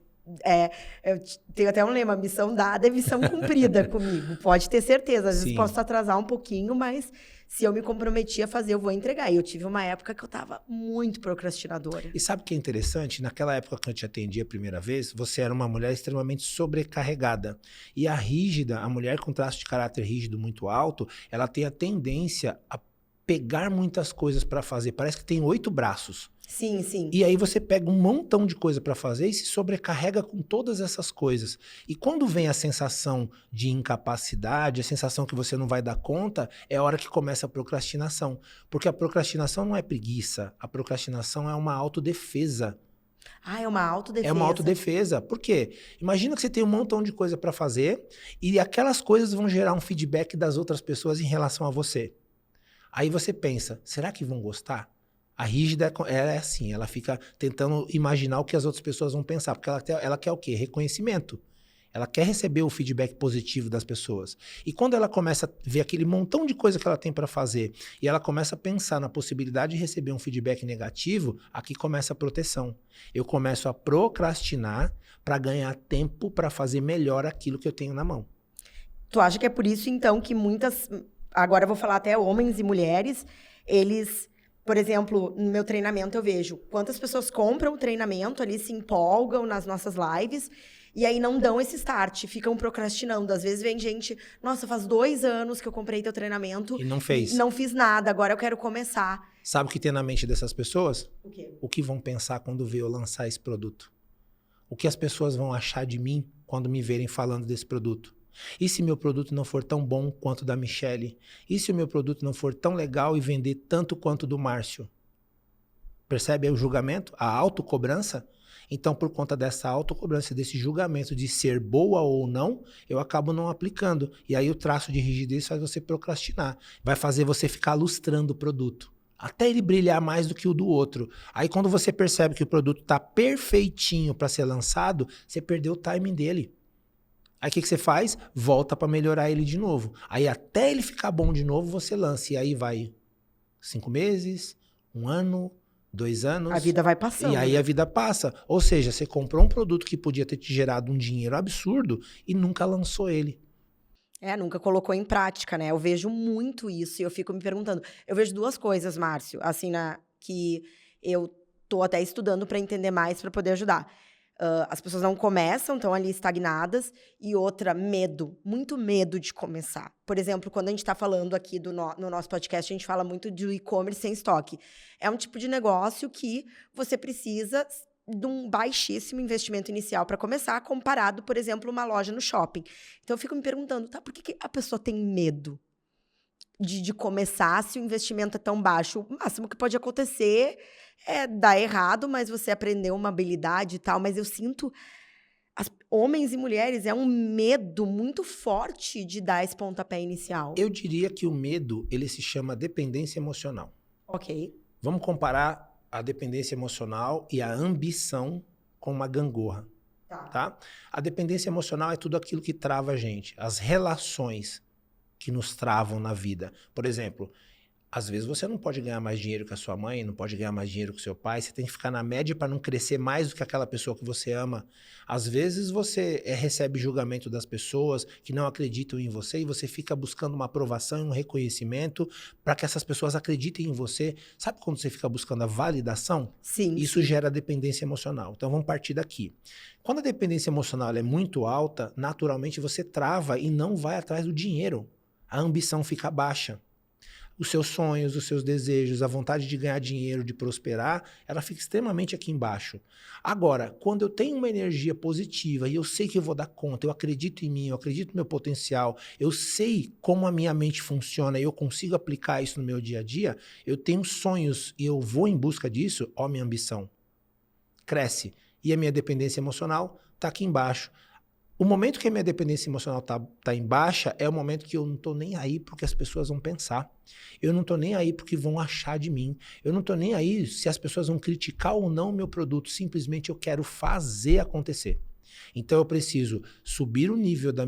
tenho até um lema, missão dada é missão cumprida comigo. Pode ter certeza. Às vezes posso atrasar um pouquinho, mas se eu me comprometi a fazer, eu vou entregar. E eu tive uma época que eu estava muito procrastinadora. E sabe o que é interessante? Naquela época que eu te atendi a primeira vez, você era uma mulher extremamente sobrecarregada. E a rígida, a mulher com traço de caráter rígido muito alto, ela tem a tendência a pegar muitas coisas para fazer. Parece que tem 8 braços. Sim, sim. E aí você pega um montão de coisa para fazer e se sobrecarrega com todas essas coisas. E quando vem a sensação de incapacidade, a sensação que você não vai dar conta, é a hora que começa a procrastinação. Porque a procrastinação não é preguiça, a procrastinação é uma autodefesa. Ah, é uma autodefesa. É uma autodefesa. Por quê? Imagina que você tem um montão de coisa para fazer e aquelas coisas vão gerar um feedback das outras pessoas em relação a você. Aí você pensa, será que vão gostar? A rígida, ela é assim, ela fica tentando imaginar o que as outras pessoas vão pensar, porque ela quer o quê? Reconhecimento. Ela quer receber o feedback positivo das pessoas. E quando ela começa a ver aquele montão de coisa que ela tem para fazer e ela começa a pensar na possibilidade de receber um feedback negativo, aqui começa a proteção. Eu começo a procrastinar para ganhar tempo para fazer melhor aquilo que eu tenho na mão. Tu acha que é por isso, então, que muitas... Agora eu vou falar até homens e mulheres, eles... Por exemplo, no meu treinamento eu vejo quantas pessoas compram o treinamento ali, se empolgam nas nossas lives e aí não dão esse start, ficam procrastinando. Às vezes vem gente, nossa, faz 2 anos que eu comprei teu treinamento. E não fez. Não fiz nada, agora eu quero começar. Sabe o que tem na mente dessas pessoas? O quê? O que vão pensar quando vê eu lançar esse produto? O que as pessoas vão achar de mim quando me verem falando desse produto? E se meu produto não for tão bom quanto o da Michele? E se o meu produto não for tão legal e vender tanto quanto o do Márcio? Percebe aí o julgamento? A autocobrança? Então, por conta dessa autocobrança, desse julgamento de ser boa ou não, eu acabo não aplicando. E aí o traço de rigidez faz você procrastinar. Vai fazer você ficar lustrando o produto. Até ele brilhar mais do que o do outro. Aí quando você percebe que o produto está perfeitinho para ser lançado, você perdeu o timing dele. Aí o que você faz? Volta para melhorar ele de novo. Aí até ele ficar bom de novo, você lança. E aí vai 5 meses, 1 ano, 2 anos. A vida vai passando. E aí a vida passa. Ou seja, você comprou um produto que podia ter te gerado um dinheiro absurdo e nunca lançou ele. Nunca colocou em prática, né? Eu vejo muito isso e eu fico me perguntando. Eu vejo 2 coisas, Márcio, assim, que eu tô até estudando para entender mais, para poder ajudar. As pessoas não começam, estão ali estagnadas. E outra, medo. Muito medo de começar. Por exemplo, quando a gente está falando aqui no nosso podcast, a gente fala muito de e-commerce sem estoque. É um tipo de negócio que você precisa de um baixíssimo investimento inicial para começar, comparado, por exemplo, uma loja no shopping. Então, eu fico me perguntando, tá, por que a pessoa tem medo de começar se o investimento é tão baixo? O máximo que pode acontecer é dar errado, mas você aprendeu uma habilidade e tal. Mas eu sinto, homens e mulheres, é um medo muito forte de dar esse pontapé inicial. Eu diria que o medo, ele se chama dependência emocional. Ok. Vamos comparar a dependência emocional e a ambição com uma gangorra, tá? A dependência emocional é tudo aquilo que trava a gente, as relações que nos travam na vida. Por exemplo, às vezes você não pode ganhar mais dinheiro que a sua mãe, não pode ganhar mais dinheiro que o seu pai, você tem que ficar na média para não crescer mais do que aquela pessoa que você ama. Às vezes você recebe julgamento das pessoas que não acreditam em você e você fica buscando uma aprovação e um reconhecimento para que essas pessoas acreditem em você. Sabe quando você fica buscando a validação? Sim. Isso gera dependência emocional. Então vamos partir daqui. Quando a dependência emocional é muito alta, naturalmente você trava e não vai atrás do dinheiro. A ambição fica baixa. Os seus sonhos, os seus desejos, a vontade de ganhar dinheiro, de prosperar, ela fica extremamente aqui embaixo. Agora, quando eu tenho uma energia positiva e eu sei que eu vou dar conta, eu acredito em mim, eu acredito no meu potencial, eu sei como a minha mente funciona e eu consigo aplicar isso no meu dia a dia, eu tenho sonhos e eu vou em busca disso, minha ambição cresce. E a minha dependência emocional está aqui embaixo. O momento que a minha dependência emocional tá em baixa é o momento que eu não tô nem aí pro que as pessoas vão pensar. Eu não tô nem aí pro que vão achar de mim. Eu não tô nem aí se as pessoas vão criticar ou não o meu produto. Simplesmente eu quero fazer acontecer. Então eu preciso subir o nível da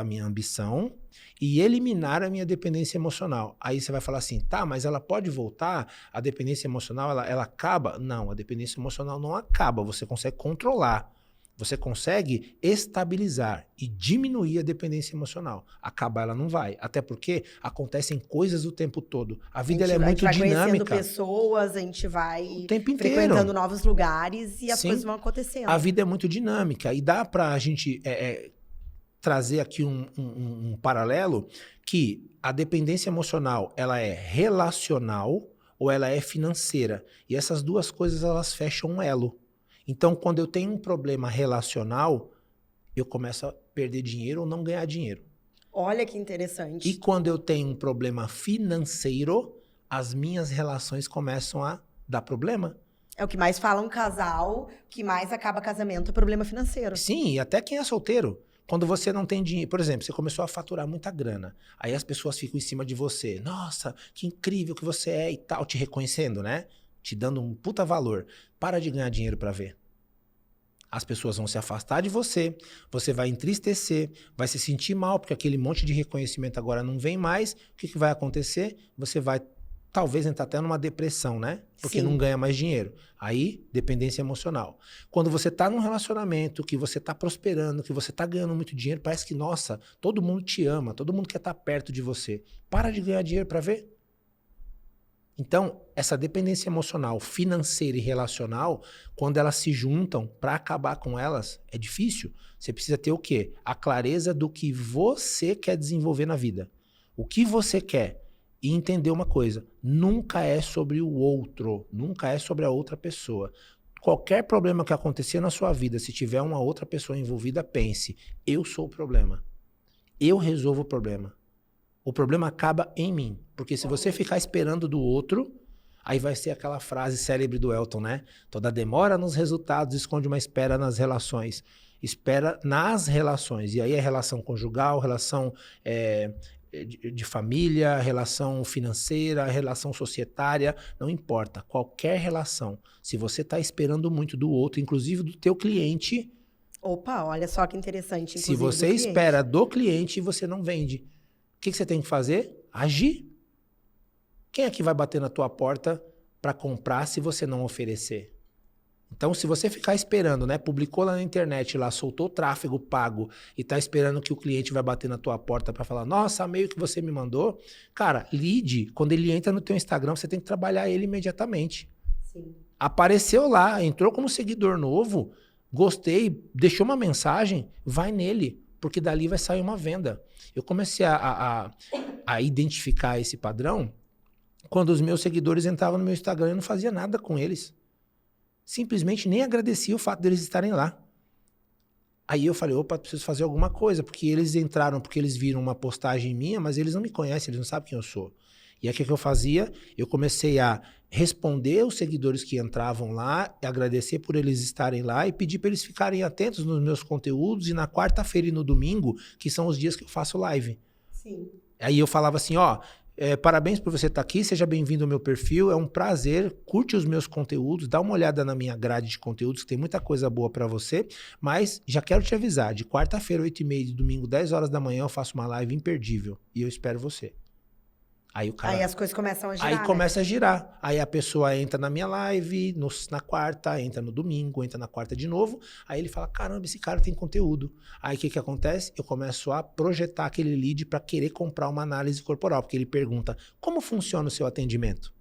minha ambição e eliminar a minha dependência emocional. Aí você vai falar assim, tá, mas ela pode voltar? A dependência emocional, ela acaba? Não, a dependência emocional não acaba. Você consegue controlar. Você consegue estabilizar e diminuir a dependência emocional. Acabar ela não vai. Até porque acontecem coisas o tempo todo. A vida ela é muito dinâmica. A gente vai conhecendo pessoas, a gente vai o tempo inteiro frequentando novos lugares e as coisas vão acontecendo. A vida é muito dinâmica e dá pra gente trazer aqui um paralelo que a dependência emocional, ela é relacional ou ela é financeira. E essas duas coisas, elas fecham um elo. Então, quando eu tenho um problema relacional, eu começo a perder dinheiro ou não ganhar dinheiro. Olha que interessante. E quando eu tenho um problema financeiro, as minhas relações começam a dar problema. É o que mais fala um casal, que mais acaba casamento, é problema financeiro. Sim, e até quem é solteiro. Quando você não tem dinheiro, por exemplo, você começou a faturar muita grana, aí as pessoas ficam em cima de você. Nossa, que incrível que você é e tal, te reconhecendo, né? Te dando um puta valor. Para de ganhar dinheiro pra ver. As pessoas vão se afastar de você, você vai entristecer, vai se sentir mal, porque aquele monte de reconhecimento agora não vem mais. O que vai acontecer? Você vai talvez entrar até numa depressão, né? Porque Sim. não ganha mais dinheiro. Aí, dependência emocional. Quando você tá num relacionamento, que você tá prosperando, que você tá ganhando muito dinheiro, parece que, nossa, todo mundo te ama, todo mundo quer estar perto de você. Para de ganhar dinheiro pra ver. Então, essa dependência emocional, financeira e relacional, quando elas se juntam, para acabar com elas, é difícil. Você precisa ter o quê? A clareza do que você quer desenvolver na vida. O que você quer. E entender uma coisa, nunca é sobre o outro, nunca é sobre a outra pessoa. Qualquer problema que acontecer na sua vida, se tiver uma outra pessoa envolvida, pense, eu sou o problema. Eu resolvo o problema. O problema acaba em mim. Porque se você ficar esperando do outro, aí vai ser aquela frase célebre do Elton, né? Toda demora nos resultados esconde uma espera nas relações. Espera nas relações. E aí é relação conjugal, relação de família, relação financeira, relação societária, não importa. Qualquer relação. Se você está esperando muito do outro, inclusive do teu cliente... Opa, olha só que interessante. Se você espera do cliente, você não vende. O que você tem que fazer? Agir. Quem é que vai bater na tua porta para comprar se você não oferecer? Então, se você ficar esperando, né? Publicou lá na internet, lá soltou tráfego pago e tá esperando que o cliente vai bater na tua porta para falar, nossa, amei o que você me mandou. Cara, lead, quando ele entra no teu Instagram, você tem que trabalhar ele imediatamente. Sim. Apareceu lá, entrou como seguidor novo, gostei, deixou uma mensagem, vai nele, porque dali vai sair uma venda. Eu comecei a identificar esse padrão quando os meus seguidores entravam no meu Instagram e eu não fazia nada com eles. Simplesmente nem agradecia o fato deles estarem lá. Aí eu falei, opa, preciso fazer alguma coisa, porque eles entraram, porque eles viram uma postagem minha, mas eles não me conhecem, eles não sabem quem eu sou. E aí o que eu fazia? Eu comecei a responder os seguidores que entravam lá, agradecer por eles estarem lá e pedir para eles ficarem atentos nos meus conteúdos e na quarta-feira e no domingo, que são os dias que eu faço live. Sim. Aí eu falava assim, ó, parabéns por você estar aqui, seja bem-vindo ao meu perfil, é um prazer, curte os meus conteúdos, dá uma olhada na minha grade de conteúdos, que tem muita coisa boa para você, mas já quero te avisar, de quarta-feira, 8h30, de domingo, 10 horas da manhã, eu faço uma live imperdível e eu espero você. Aí o cara... Aí as coisas começam a girar, Aí começa a girar. Aí a pessoa entra na minha live, na quarta, entra no domingo, entra na quarta de novo. Aí ele fala, caramba, esse cara tem conteúdo. Aí o que acontece? Eu começo a projetar aquele lead para querer comprar uma análise corporal. Porque ele pergunta, como funciona o seu atendimento?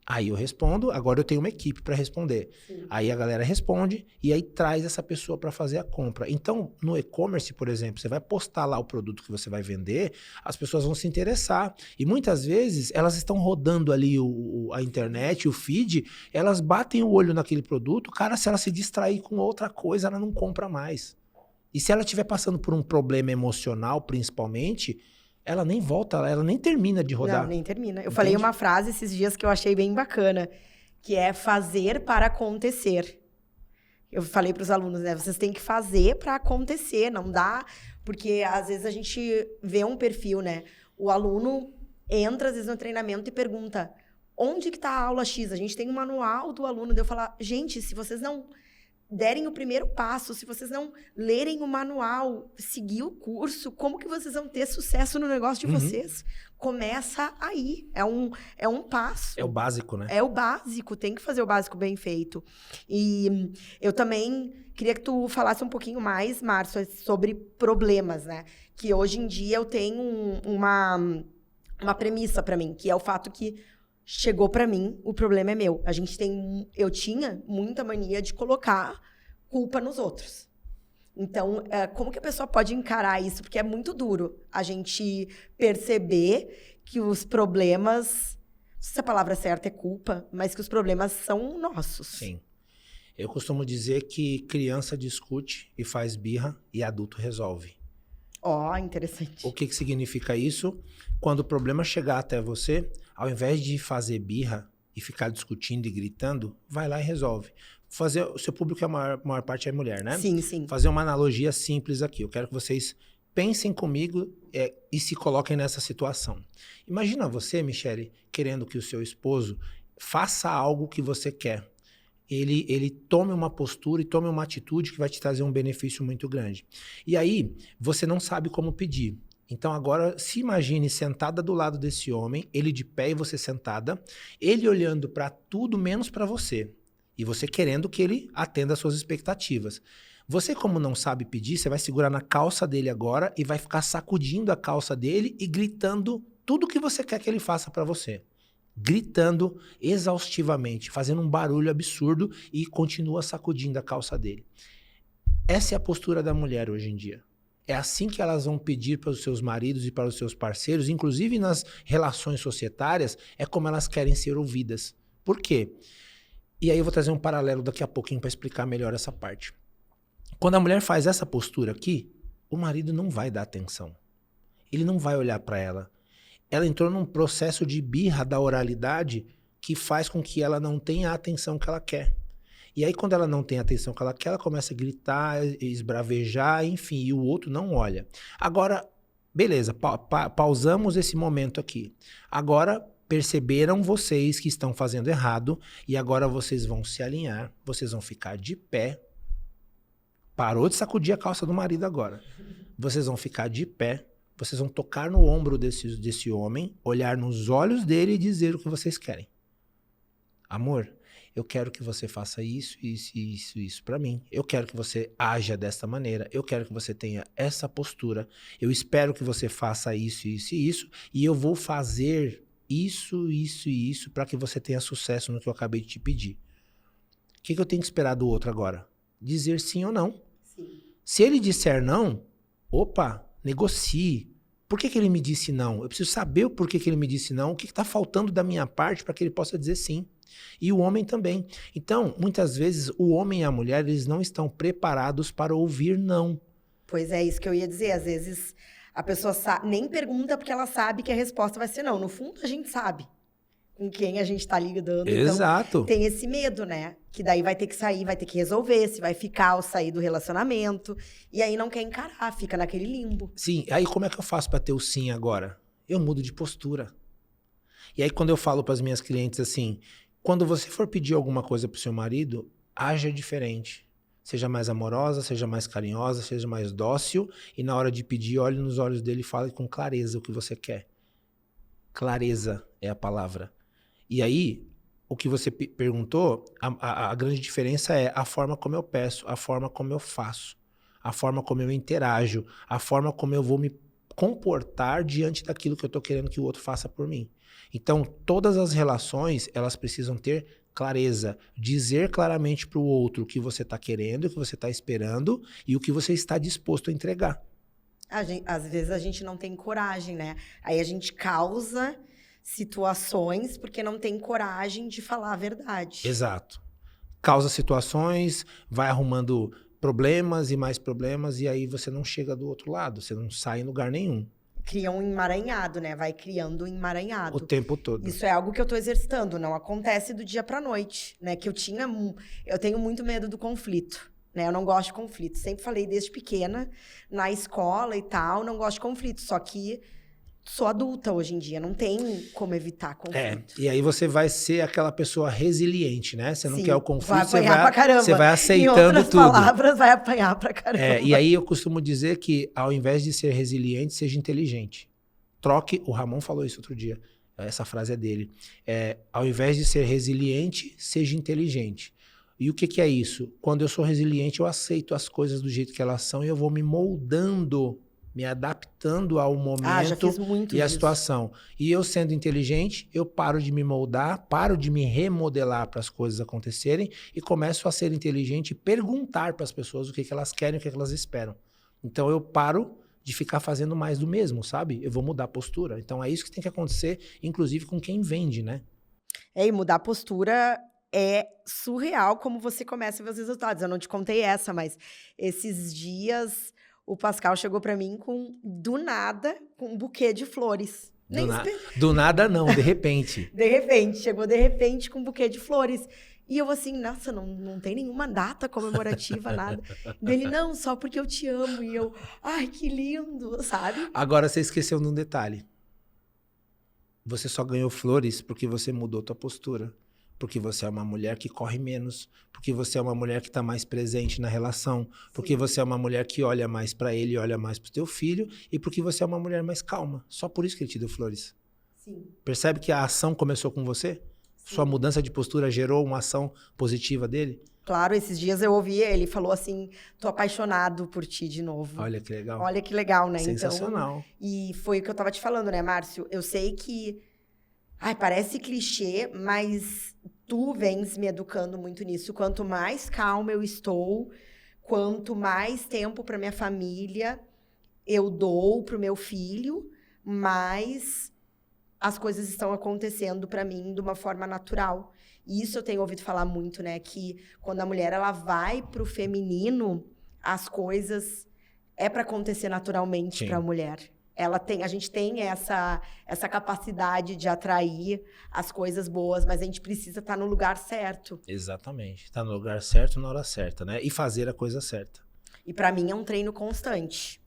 Aí eu respondo, agora eu tenho uma equipe para responder. Sim. Aí a galera responde e aí traz essa pessoa para fazer a compra. Então, no e-commerce, por exemplo, você vai postar lá o produto que você vai vender, as pessoas vão se interessar. E muitas vezes elas estão rodando ali a internet, o feed, elas batem o olho naquele produto, cara, se ela se distrair com outra coisa, ela não compra mais. E se ela estiver passando por um problema emocional, principalmente... ela nem volta, ela nem termina de rodar. Não, nem termina. Eu Entende? falei uma frase esses dias que eu achei bem bacana, que é fazer para acontecer. Eu falei para os alunos, né? Vocês têm que fazer para acontecer, não dá... Porque às vezes a gente vê um perfil, né? O aluno entra, às vezes, no treinamento e pergunta, onde que está a aula X? A gente tem um manual do aluno. Daí eu falar, gente, se vocês não... derem o primeiro passo, se vocês não lerem o manual, seguir o curso, como que vocês vão ter sucesso no negócio de vocês? Começa aí, é um passo. É o básico, né? É o básico, tem que fazer o básico bem feito. E eu também queria que tu falasse um pouquinho mais, Márcio, sobre problemas, né? Que hoje em dia eu tenho uma premissa para mim, que é o fato que chegou para mim, o problema é meu. Eu tinha muita mania de colocar culpa nos outros. Então, como que a pessoa pode encarar isso? Porque é muito duro a gente perceber que os problemas, não sei se a palavra certa é culpa, mas que os problemas são nossos. Sim. Eu costumo dizer que criança discute e faz birra e adulto resolve. Interessante. O que significa isso? Quando o problema chegar até você, ao invés de fazer birra e ficar discutindo e gritando, vai lá e resolve. O seu público, a maior parte é mulher, né? Sim, sim. Fazer uma analogia simples aqui. Eu quero que vocês pensem comigo e se coloquem nessa situação. Imagina você, Michele, querendo que o seu esposo faça algo que você quer. Ele tome uma postura e tome uma atitude que vai te trazer um benefício muito grande. E aí, você não sabe como pedir. Então agora, se imagine sentada do lado desse homem, ele de pé e você sentada, ele olhando para tudo menos para você. E você querendo que ele atenda às suas expectativas. Você, como não sabe pedir, você vai segurar na calça dele agora e vai ficar sacudindo a calça dele e gritando tudo que você quer que ele faça para você. Gritando exaustivamente, fazendo um barulho absurdo e continua sacudindo a calça dele. Essa é a postura da mulher hoje em dia. É assim que elas vão pedir para os seus maridos e para os seus parceiros, inclusive nas relações societárias, é como elas querem ser ouvidas. Por quê? E aí eu vou trazer um paralelo daqui a pouquinho para explicar melhor essa parte. Quando a mulher faz essa postura aqui, o marido não vai dar atenção. Ele não vai olhar para ela. Ela entrou num processo de birra da oralidade que faz com que ela não tenha a atenção que ela quer. E aí, quando ela não tem a atenção que ela quer, ela começa a gritar, esbravejar, enfim, e o outro não olha. Agora, beleza, pausamos esse momento aqui. Agora, perceberam vocês que estão fazendo errado e agora vocês vão se alinhar, vocês vão ficar de pé. Parou de sacudir a calça do marido agora. Vocês vão ficar de pé. Vocês vão tocar no ombro desse homem, olhar nos olhos dele e dizer o que vocês querem. Amor, eu quero que você faça isso, isso, isso, isso para mim. Eu quero que você haja desta maneira. Eu quero que você tenha essa postura. Eu espero que você faça isso, isso e isso. E eu vou fazer isso, isso e isso para que você tenha sucesso no que eu acabei de te pedir. O que eu tenho que esperar do outro agora? Dizer sim ou não. Sim. Se ele disser não, opa, negocie. Por que ele me disse não? Eu preciso saber o porquê que ele me disse não, o que está faltando da minha parte para que ele possa dizer sim. E o homem também. Então, muitas vezes, o homem e a mulher, eles não estão preparados para ouvir não. Pois é, isso que eu ia dizer. Às vezes, a pessoa nem pergunta porque ela sabe que a resposta vai ser não. No fundo, a gente sabe com quem a gente está lidando. Exato. Então, tem esse medo, né? Que daí vai ter que sair, vai ter que resolver, se vai ficar ou sair do relacionamento. E aí não quer encarar, fica naquele limbo. Sim, aí como é que eu faço para ter o sim agora? Eu mudo de postura. E aí quando eu falo para as minhas clientes assim, quando você for pedir alguma coisa pro seu marido, haja diferente. Seja mais amorosa, seja mais carinhosa, seja mais dócil. E na hora de pedir, olhe nos olhos dele e fale com clareza o que você quer. Clareza é a palavra. E aí, o que você perguntou, a grande diferença é a forma como eu peço, a forma como eu faço, a forma como eu interajo, a forma como eu vou me comportar diante daquilo que eu estou querendo que o outro faça por mim. Então, todas as relações, elas precisam ter clareza, dizer claramente para o outro o que você está querendo, o que você está esperando e o que você está disposto a entregar. Às vezes a gente não tem coragem, né? Aí a gente causa situações porque não tem coragem de falar a verdade. Exato. Causa situações, vai arrumando problemas e mais problemas e aí você não chega do outro lado, você não sai em lugar nenhum. Cria um emaranhado, né? Vai criando um emaranhado. O tempo todo. Isso é algo que eu tô exercitando, não acontece do dia pra noite, né? Que eu tenho muito medo do conflito, né? Eu não gosto de conflito. Sempre falei desde pequena, na escola e tal, não gosto de conflito. Só que sou adulta hoje em dia, não tem como evitar conflito. E aí você vai ser aquela pessoa resiliente, né? Você não Sim, quer o conflito, vai apanhar pra caramba. Você vai aceitando em outras tudo. palavras, vai apanhar pra caramba. E aí eu costumo dizer que ao invés de ser resiliente, seja inteligente. Troque, o Ramon falou isso outro dia, essa frase é dele. Ao invés de ser resiliente, seja inteligente. E o que é isso? Quando eu sou resiliente, eu aceito as coisas do jeito que elas são e eu vou me moldando me adaptando ao Já fiz momento muito e à disso. situação. E eu sendo inteligente, eu paro de me moldar, paro de me remodelar para as coisas acontecerem e começo a ser inteligente e perguntar para as pessoas o que elas querem, o que elas esperam. Então eu paro de ficar fazendo mais do mesmo, sabe? Eu vou mudar a postura. Então é isso que tem que acontecer, inclusive com quem vende, né? E mudar a postura é surreal como você começa a ver os resultados. Eu não te contei essa, mas esses dias o Pascal chegou pra mim do nada, com um buquê de flores. Do nada não, de repente. Chegou de repente com um buquê de flores. E eu assim, nossa, não tem nenhuma data comemorativa, nada. Dele, não, só porque eu te amo. E eu, ai, que lindo, sabe? Agora você esqueceu de um detalhe. Você só ganhou flores porque você mudou tua postura. Porque você é uma mulher que corre menos, porque você é uma mulher que está mais presente na relação, porque você é uma mulher que olha mais para ele, olha mais para o teu filho, e porque você é uma mulher mais calma. Só por isso que ele te deu flores. Sim. Percebe que a ação começou com você? Sim. Sua mudança de postura gerou uma ação positiva dele? Claro, esses dias eu ouvi ele falou assim, tô apaixonado por ti de novo. Olha que legal. Olha que legal, né? Sensacional. Então, e foi o que eu tava te falando, né, Márcio? Eu sei que parece clichê, mas tu vens me educando muito nisso. Quanto mais calma eu estou, quanto mais tempo para minha família eu dou pro meu filho, mais as coisas estão acontecendo para mim de uma forma natural. E isso eu tenho ouvido falar muito, né? Que quando a mulher ela vai pro feminino, as coisas é para acontecer naturalmente para a mulher. A gente tem essa capacidade de atrair as coisas boas, mas a gente precisa estar no lugar certo. Exatamente. Estar no lugar certo na hora certa, né? E fazer a coisa certa. E para mim é um treino constante.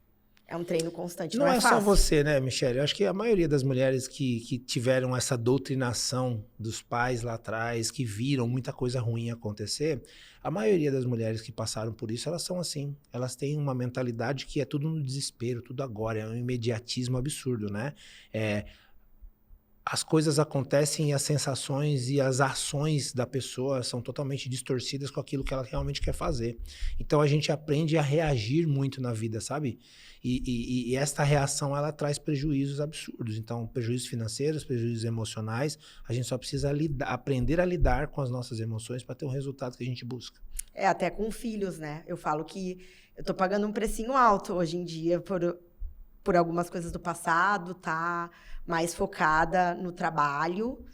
É um treino constante, não é fácil. Só você, né, Michele? Eu acho que a maioria das mulheres que tiveram essa doutrinação dos pais lá atrás, que viram muita coisa ruim acontecer, a maioria das mulheres que passaram por isso, elas são assim. Elas têm uma mentalidade que é tudo no desespero, tudo agora, é um imediatismo absurdo, né? As coisas acontecem e as sensações e as ações da pessoa são totalmente distorcidas com aquilo que ela realmente quer fazer. Então a gente aprende a reagir muito na vida, sabe? E esta reação, ela traz prejuízos absurdos. Então, prejuízos financeiros, prejuízos emocionais. A gente só precisa aprender a lidar com as nossas emoções para ter um resultado que a gente busca. Até com filhos, né? Eu falo que eu tô pagando um precinho alto hoje em dia por algumas coisas do passado, tá mais focada no trabalho.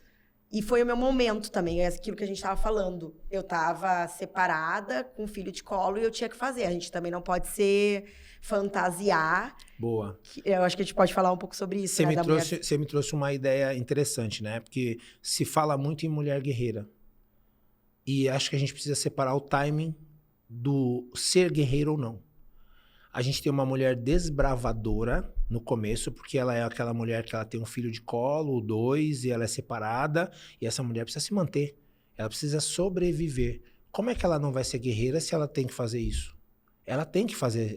E foi o meu momento também, é aquilo que a gente estava falando. Eu estava separada, com um filho de colo, e eu tinha que fazer. A gente também não pode fantasiar. Boa. Eu acho que a gente pode falar um pouco sobre isso, Você me trouxe uma ideia interessante, né? Porque se fala muito em mulher guerreira. E acho que a gente precisa separar o timing do ser guerreiro ou não. A gente tem uma mulher desbravadora no começo, porque ela é aquela mulher que ela tem um filho de colo, 2, e ela é separada, e essa mulher precisa se manter. Ela precisa sobreviver. Como é que ela não vai ser guerreira se ela tem que fazer isso? Ela tem que fazer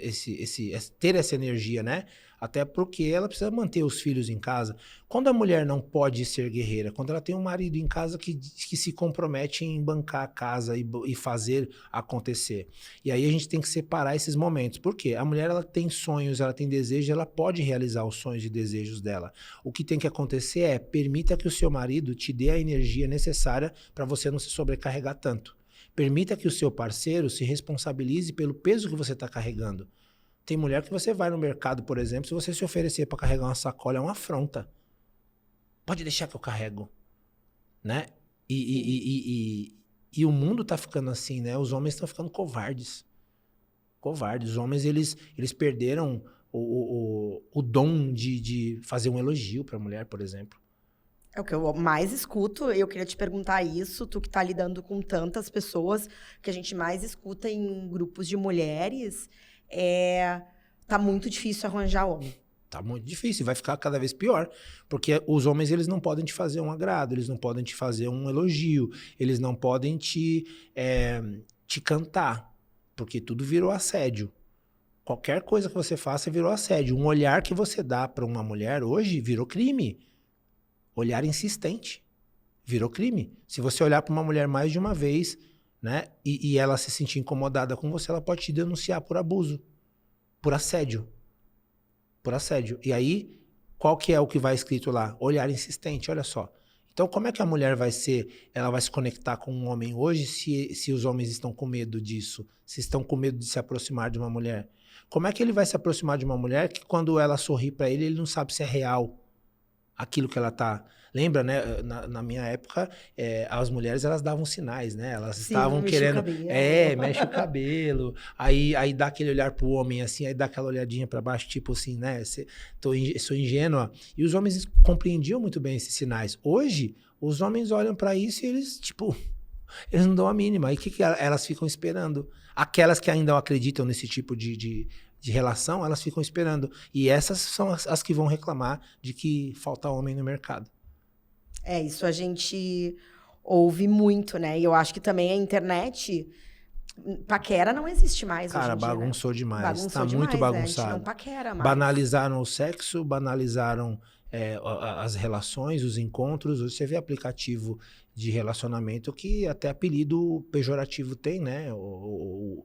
ter essa energia, né? Até porque ela precisa manter os filhos em casa. Quando a mulher não pode ser guerreira, quando ela tem um marido em casa que se compromete em bancar a casa e fazer acontecer. E aí a gente tem que separar esses momentos. Por quê? A mulher, ela tem sonhos, ela tem desejos, ela pode realizar os sonhos e desejos dela. O que tem que acontecer é, permita que o seu marido te dê a energia necessária para você não se sobrecarregar tanto. Permita que o seu parceiro se responsabilize pelo peso que você está carregando. Tem mulher que você vai no mercado, por exemplo, se você se oferecer para carregar uma sacola, é uma afronta. Pode deixar que eu carrego, né? E o mundo tá ficando assim, né? Os homens estão ficando covardes. Covardes. Os homens, eles perderam o dom de fazer um elogio para a mulher, por exemplo. É o que eu mais escuto, e eu queria te perguntar isso, tu que tá lidando com tantas pessoas, que a gente mais escuta em grupos de mulheres, tá muito difícil arranjar homem. Tá muito difícil, vai ficar cada vez pior, porque os homens, eles não podem te fazer um agrado, eles não podem te fazer um elogio, eles não podem te cantar, porque tudo virou assédio. Qualquer coisa que você faça virou assédio. Um olhar que você dá para uma mulher hoje virou crime. Olhar insistente virou crime. Se você olhar para uma mulher mais de uma vez, né, e ela se sentir incomodada com você, ela pode te denunciar por abuso, por assédio. por assédio. E aí, qual que é o que vai escrito lá? Olhar insistente, olha só. Então, como é que a mulher ela vai se conectar com um homem hoje se os homens estão com medo disso? Se estão com medo de se aproximar de uma mulher? Como é que ele vai se aproximar de uma mulher que quando ela sorri pra ele, ele não sabe se é real aquilo que ela tá... Lembra, né? Na minha época, as mulheres, elas davam sinais, né? Elas estavam querendo... mexe o cabelo. Aí dá aquele olhar pro homem, assim, aí dá aquela olhadinha pra baixo, tipo assim, né? Sou ingênua. E os homens compreendiam muito bem esses sinais. Hoje, os homens olham pra isso e eles, tipo... Eles não dão a mínima. Aí o que elas ficam esperando? Aquelas que ainda acreditam nesse tipo de relação, elas ficam esperando. E essas são as que vão reclamar de que falta homem no mercado. Isso a gente ouve muito, né? E eu acho que também a internet... Paquera não existe mais hoje em dia, bagunçou demais. Bagunçou tá demais, muito bagunçado. A gente não paquera mais. Banalizaram o sexo, banalizaram as relações, os encontros. Você vê aplicativo de relacionamento que até apelido pejorativo tem, né? O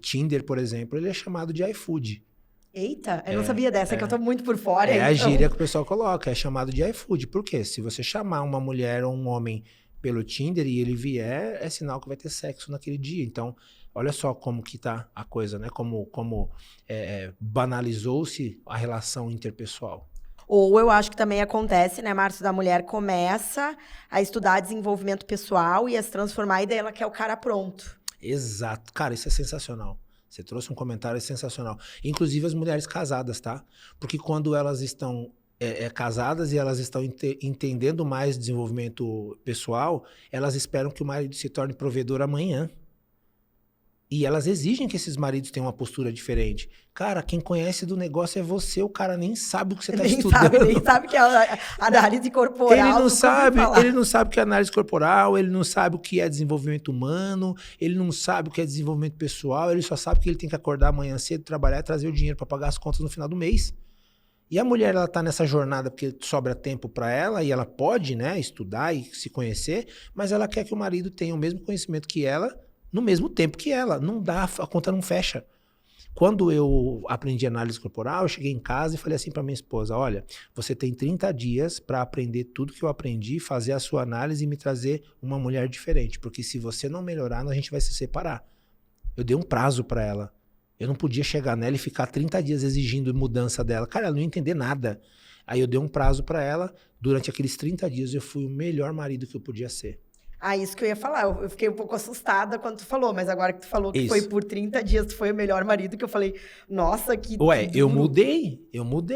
Tinder, por exemplo, ele é chamado de iFood. Eita, eu não sabia dessa, que eu tô muito por fora. É a gíria que o pessoal coloca, é chamado de iFood. Por quê? Se você chamar uma mulher ou um homem pelo Tinder e ele vier, é sinal que vai ter sexo naquele dia. Então, olha só como que tá a coisa, né? Como banalizou-se a relação interpessoal. Ou eu acho que também acontece, né, Márcio, da mulher começa a estudar desenvolvimento pessoal e a se transformar, e daí ela quer o cara pronto. Exato. Cara, isso é sensacional. Você trouxe um comentário sensacional. Inclusive as mulheres casadas, tá? Porque quando elas estão casadas e elas estão entendendo mais desenvolvimento pessoal, elas esperam que o marido se torne provedor amanhã. E elas exigem que esses maridos tenham uma postura diferente. Cara, quem conhece do negócio é você, o cara nem sabe o que você está estudando. Nem sabe que é análise corporal. Ele não sabe o que é análise corporal, ele não sabe o que é desenvolvimento humano, ele não sabe o que é desenvolvimento pessoal, ele só sabe que ele tem que acordar amanhã cedo, trabalhar e trazer o dinheiro para pagar as contas no final do mês. E a mulher, ela tá nessa jornada porque sobra tempo para ela e ela pode, né, estudar e se conhecer, mas ela quer que o marido tenha o mesmo conhecimento que ela, no mesmo tempo que ela. Não dá, a conta não fecha. Quando eu aprendi análise corporal, eu cheguei em casa e falei assim para minha esposa, olha, você tem 30 dias para aprender tudo que eu aprendi, fazer a sua análise e me trazer uma mulher diferente, porque se você não melhorar, a gente vai se separar. Eu dei um prazo para ela. Eu não podia chegar nela e ficar 30 dias exigindo mudança dela. Cara, ela não ia entender nada. Aí eu dei um prazo para ela. Durante aqueles 30 dias eu fui o melhor marido que eu podia ser. Isso que eu ia falar. Eu fiquei um pouco assustada quando tu falou, mas agora que tu falou que foi por 30 dias, tu foi o melhor marido, que eu falei, nossa, que eu mudei.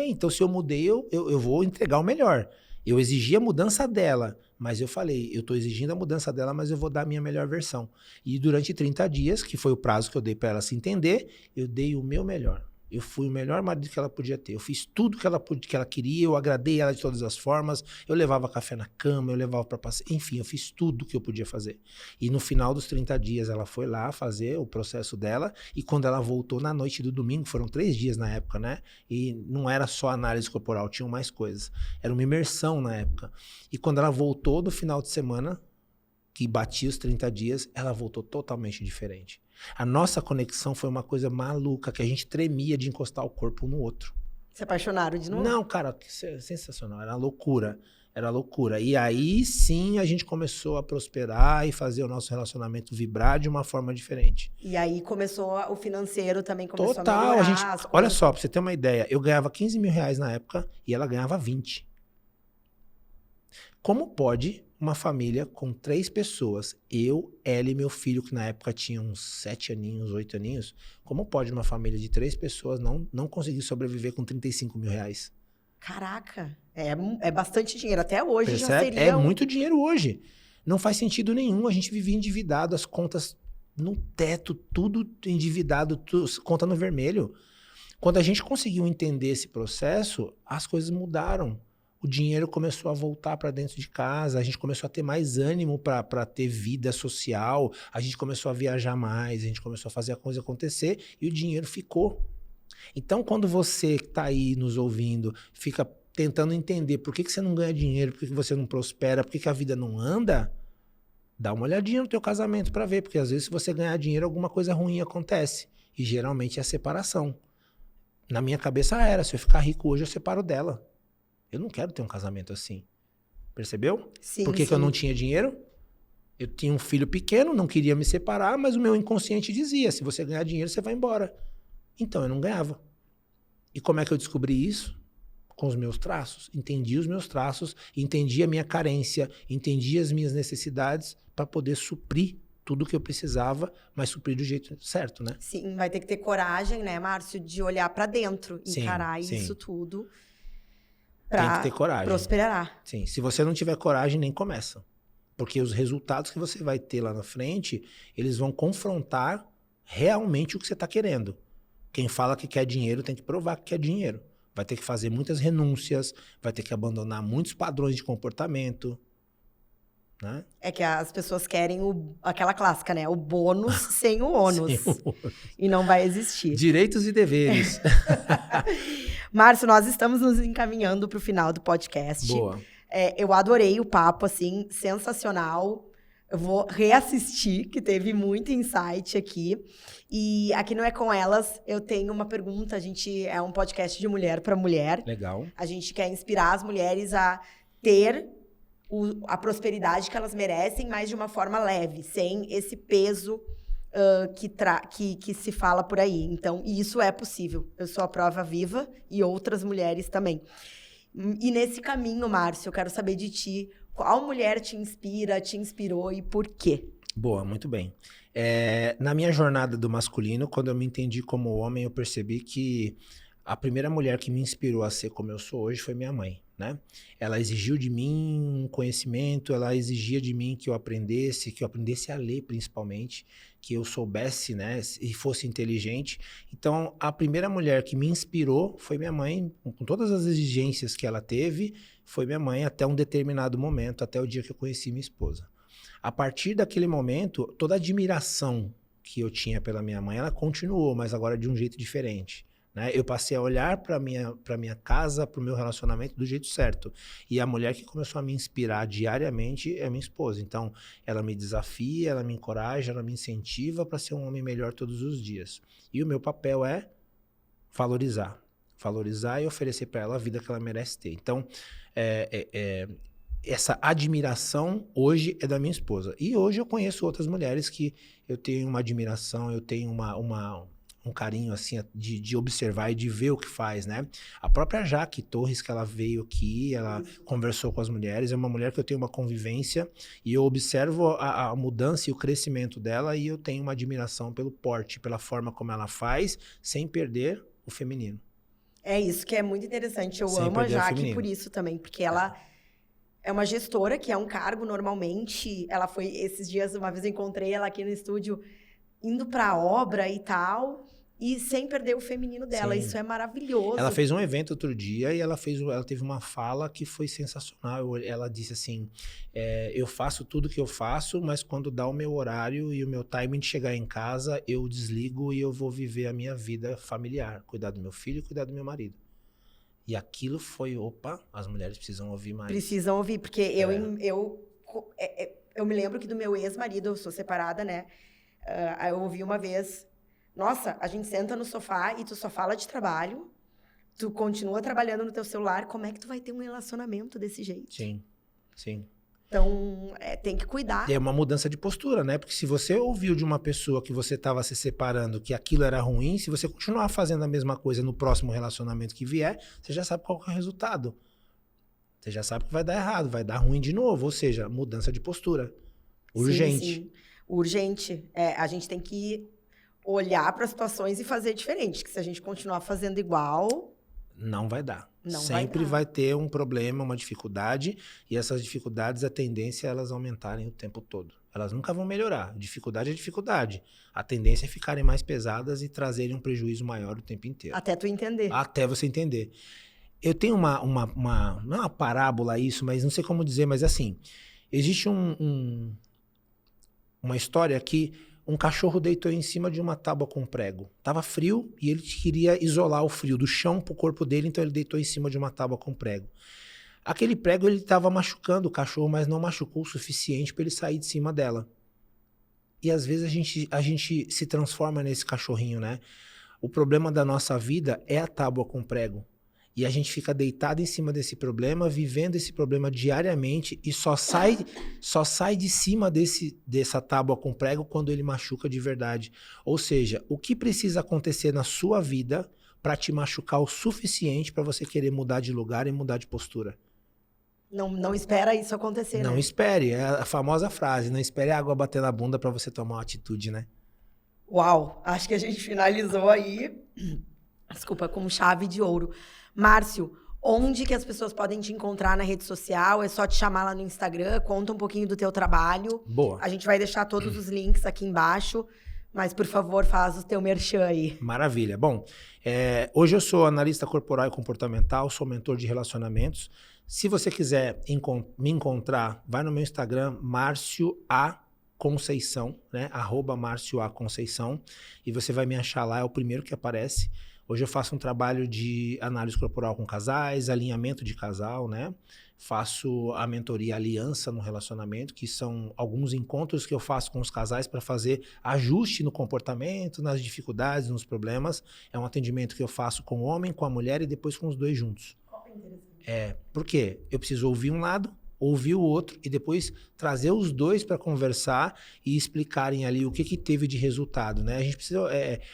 Então se eu mudei, eu vou entregar o melhor. Eu exigi a mudança dela, mas eu falei, eu tô exigindo a mudança dela, mas eu vou dar a minha melhor versão. E durante 30 dias, que foi o prazo que eu dei para ela se entender, eu dei o meu melhor. Eu fui o melhor marido que ela podia ter. Eu fiz tudo que ela queria, eu agradei ela de todas as formas, eu levava café na cama, eu levava para passear, enfim, eu fiz tudo que eu podia fazer. E no final dos 30 dias, ela foi lá fazer o processo dela, e quando ela voltou na noite do domingo, foram 3 dias na época, né? E não era só análise corporal, tinham mais coisas. Era uma imersão na época. E quando ela voltou no final de semana, que batia os 30 dias, ela voltou totalmente diferente. A nossa conexão foi uma coisa maluca, que a gente tremia de encostar o corpo um no outro. Se apaixonaram de novo? Não, cara, sensacional, era loucura. E aí sim a gente começou a prosperar e fazer o nosso relacionamento vibrar de uma forma diferente. E aí começou o financeiro também, começou a melhorar. Total, olha só, pra você ter uma ideia, eu ganhava 15 mil reais na época e ela ganhava 20. Como pode uma família com 3 pessoas, eu, ela e meu filho, que na época tinha uns 7 aninhos, 8 aninhos, como pode uma família de 3 pessoas não conseguir sobreviver com 35 mil reais? Caraca, é bastante dinheiro. Até hoje Percebe? Já seria... É muito dinheiro hoje. Não faz sentido nenhum. A gente vivia endividado, as contas no teto, tudo endividado, conta no vermelho. Quando a gente conseguiu entender esse processo, as coisas mudaram. O dinheiro começou a voltar para dentro de casa, a gente começou a ter mais ânimo para ter vida social, a gente começou a viajar mais, a gente começou a fazer a coisa acontecer e o dinheiro ficou. Então, quando você que está aí nos ouvindo, fica tentando entender por que você não ganha dinheiro, por que você não prospera, por que a vida não anda, dá uma olhadinha no teu casamento para ver, porque às vezes se você ganhar dinheiro, alguma coisa ruim acontece. E geralmente é a separação. Na minha cabeça era, se eu ficar rico hoje, eu separo dela. Eu não quero ter um casamento assim. Percebeu? Sim, Por que eu não tinha dinheiro? Eu tinha um filho pequeno, não queria me separar, mas o meu inconsciente dizia, se você ganhar dinheiro, você vai embora. Então, eu não ganhava. E como é que eu descobri isso? Com os meus traços. Entendi os meus traços, entendi a minha carência, entendi as minhas necessidades para poder suprir tudo que eu precisava, mas suprir do jeito certo, né? Sim, vai ter que ter coragem, né, Márcio, de olhar para dentro, Sim, encarar sim. isso tudo Tem que para ter coragem. prosperar. Sim, se você não tiver coragem, nem começa. Porque os resultados que você vai ter lá na frente, eles vão confrontar realmente o que você está querendo. Quem fala que quer dinheiro tem que provar que quer dinheiro. Vai ter que fazer muitas renúncias, vai ter que abandonar muitos padrões de comportamento, né? É que as pessoas querem aquela clássica, né? O bônus sem o ônus. Sim. E não vai existir. Direitos e deveres. Márcio, nós estamos nos encaminhando para o final do podcast. Boa. Eu adorei o papo, assim, sensacional. Eu vou reassistir, que teve muito insight aqui. E aqui no É Com Elas, eu tenho uma pergunta. A gente é um podcast de mulher para mulher. Legal. A gente quer inspirar as mulheres a ter a prosperidade que elas merecem, mas de uma forma leve, sem esse peso que se fala por aí. Então, isso é possível. Eu sou a prova viva e outras mulheres também. E nesse caminho, Márcio, eu quero saber de ti, qual mulher te inspira, te inspirou e por quê? Boa, muito bem. Na minha jornada do masculino, quando eu me entendi como homem, eu percebi que a primeira mulher que me inspirou a ser como eu sou hoje foi minha mãe, né? Ela exigiu de mim um conhecimento, ela exigia de mim que eu aprendesse a ler principalmente, que eu soubesse, né, e fosse inteligente. Então, a primeira mulher que me inspirou foi minha mãe, com todas as exigências que ela teve, foi minha mãe até um determinado momento, até o dia que eu conheci minha esposa. A partir daquele momento, toda a admiração que eu tinha pela minha mãe, ela continuou, mas agora de um jeito diferente. Né? Eu passei a olhar para minha casa, para o meu relacionamento do jeito certo. E a mulher que começou a me inspirar diariamente é minha esposa. Então, ela me desafia, ela me encoraja, ela me incentiva para ser um homem melhor todos os dias. E o meu papel é valorizar. Valorizar e oferecer para ela a vida que ela merece ter. Então, essa admiração hoje é da minha esposa. E hoje eu conheço outras mulheres que eu tenho uma admiração, eu tenho um carinho, assim, de observar e de ver o que faz, né? A própria Jaque Torres, que ela veio aqui, ela conversou com as mulheres, é uma mulher que eu tenho uma convivência e eu observo a mudança e o crescimento dela e eu tenho uma admiração pelo porte, pela forma como ela faz, sem perder o feminino. É isso que é muito interessante. Eu Sem amo a perder o Jaque feminino. por isso também, porque ela é uma gestora, que é um cargo normalmente. Ela foi, esses dias, uma vez eu encontrei ela aqui no estúdio, indo pra obra e tal, e sem perder o feminino dela. Sim. Isso é maravilhoso. Ela fez um evento outro dia e ela teve uma fala que foi sensacional. Ela disse assim, eu faço tudo que eu faço, mas quando dá o meu horário e o meu timing de chegar em casa, eu desligo e eu vou viver a minha vida familiar, cuidar do meu filho e cuidar do meu marido. E aquilo foi, as mulheres precisam ouvir mais. Precisam ouvir, porque eu me lembro que do meu ex-marido, eu sou separada, né? Eu ouvi uma vez, nossa, a gente senta no sofá e tu só fala de trabalho, tu continua trabalhando no teu celular, como é que tu vai ter um relacionamento desse jeito? Sim, sim. Então, tem que cuidar. E é uma mudança de postura, né? Porque se você ouviu de uma pessoa que você estava se separando, que aquilo era ruim, se você continuar fazendo a mesma coisa no próximo relacionamento que vier, você já sabe qual que é o resultado. Você já sabe que vai dar errado, vai dar ruim de novo. Ou seja, mudança de postura. Urgente. Sim, sim. Urgente. A gente tem que olhar para as situações e fazer diferente. Que se a gente continuar fazendo igual... Não vai dar. Não Sempre vai vai ter um problema, uma dificuldade, e essas dificuldades, a tendência é elas aumentarem o tempo todo. Elas nunca vão melhorar. Dificuldade é dificuldade. A tendência é ficarem mais pesadas e trazerem um prejuízo maior o tempo inteiro. Até tu entender. Até você entender. Eu tenho não é uma parábola isso, mas não sei como dizer, mas assim, existe uma história que um cachorro deitou em cima de uma tábua com prego. Tava frio e ele queria isolar o frio do chão pro corpo dele, então ele deitou em cima de uma tábua com prego. Aquele prego ele estava machucando o cachorro, mas não machucou o suficiente para ele sair de cima dela. E às vezes a gente se transforma nesse cachorrinho, né? O problema da nossa vida é a tábua com prego. E a gente fica deitado em cima desse problema, vivendo esse problema diariamente e só sai de cima dessa tábua com prego quando ele machuca de verdade. Ou seja, o que precisa acontecer na sua vida para te machucar o suficiente para você querer mudar de lugar e mudar de postura? Não espera isso acontecer, Não né? espere, é a famosa frase, não espere a água bater na bunda para você tomar uma atitude, né? Uau, acho que a gente finalizou aí, desculpa, com chave de ouro. Márcio, onde que as pessoas podem te encontrar na rede social? É só te chamar lá no Instagram, conta um pouquinho do teu trabalho. Boa. A gente vai deixar todos os links aqui embaixo, mas, por favor, faz o teu merchan aí. Maravilha. Bom, hoje eu sou analista corporal e comportamental, sou mentor de relacionamentos. Se você quiser me encontrar, vai no meu Instagram, Márcio A. Conceição, né? @Márcio A. Conceição, e você vai me achar lá, é o primeiro que aparece. Hoje eu faço um trabalho de análise corporal com casais, alinhamento de casal, né? Faço a mentoria Aliança no Relacionamento, que são alguns encontros que eu faço com os casais para fazer ajuste no comportamento, nas dificuldades, nos problemas. É um atendimento que eu faço com o homem, com a mulher e depois com os dois juntos. Por quê? Eu preciso ouvir um lado, ouvir o outro e depois trazer os dois para conversar e explicarem ali o que teve de resultado, né? A gente precisa...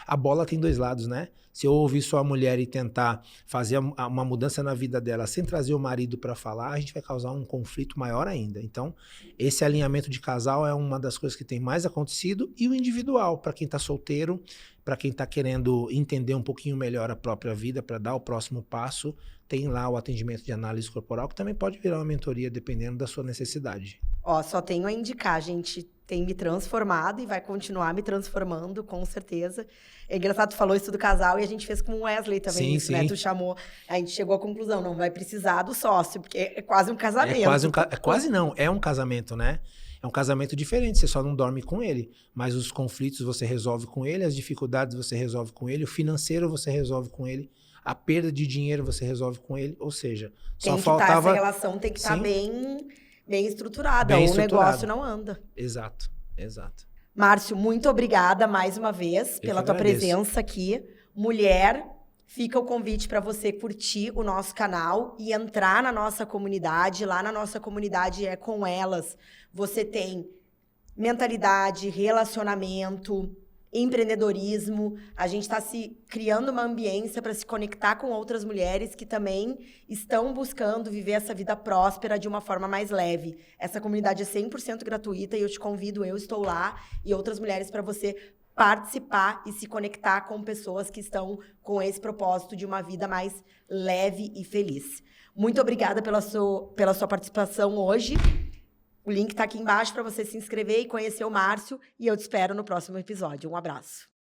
a bola tem dois lados, né? Se eu ouvir só a mulher e tentar fazer uma mudança na vida dela sem trazer o marido para falar, a gente vai causar um conflito maior ainda. Então, esse alinhamento de casal é uma das coisas que tem mais acontecido, e o individual, para quem está solteiro, para quem está querendo entender um pouquinho melhor a própria vida, para dar o próximo passo, tem lá o atendimento de análise corporal, que também pode virar uma mentoria, dependendo da sua necessidade. Ó, só tenho a indicar, a gente tem me transformado e vai continuar me transformando, com certeza. É engraçado, tu falou isso do casal e a gente fez com o Wesley também, Sim, isso, sim. né? Tu chamou, a gente chegou à conclusão, não vai precisar do sócio, porque é quase um casamento. É um casamento, né? É um casamento diferente, você só não dorme com ele, mas os conflitos você resolve com ele, as dificuldades você resolve com ele, o financeiro você resolve com ele, a perda de dinheiro você resolve com ele, ou seja, só faltava... Essa relação tem que estar bem estruturada, bem ou o negócio não anda. Exato, exato. Márcio, muito obrigada mais uma vez pela tua presença aqui. Mulher, fica o convite para você curtir o nosso canal e entrar na nossa comunidade. Lá na nossa comunidade é com elas. Você tem mentalidade, relacionamento, empreendedorismo. A gente está se criando uma ambiência para se conectar com outras mulheres que também estão buscando viver essa vida próspera de uma forma mais leve. Essa comunidade é 100% gratuita e eu te convido, eu estou lá e outras mulheres para você participar e se conectar com pessoas que estão com esse propósito de uma vida mais leve e feliz. Muito obrigada pela sua participação hoje. O link está aqui embaixo para você se inscrever e conhecer o Márcio. E eu te espero no próximo episódio. Um abraço.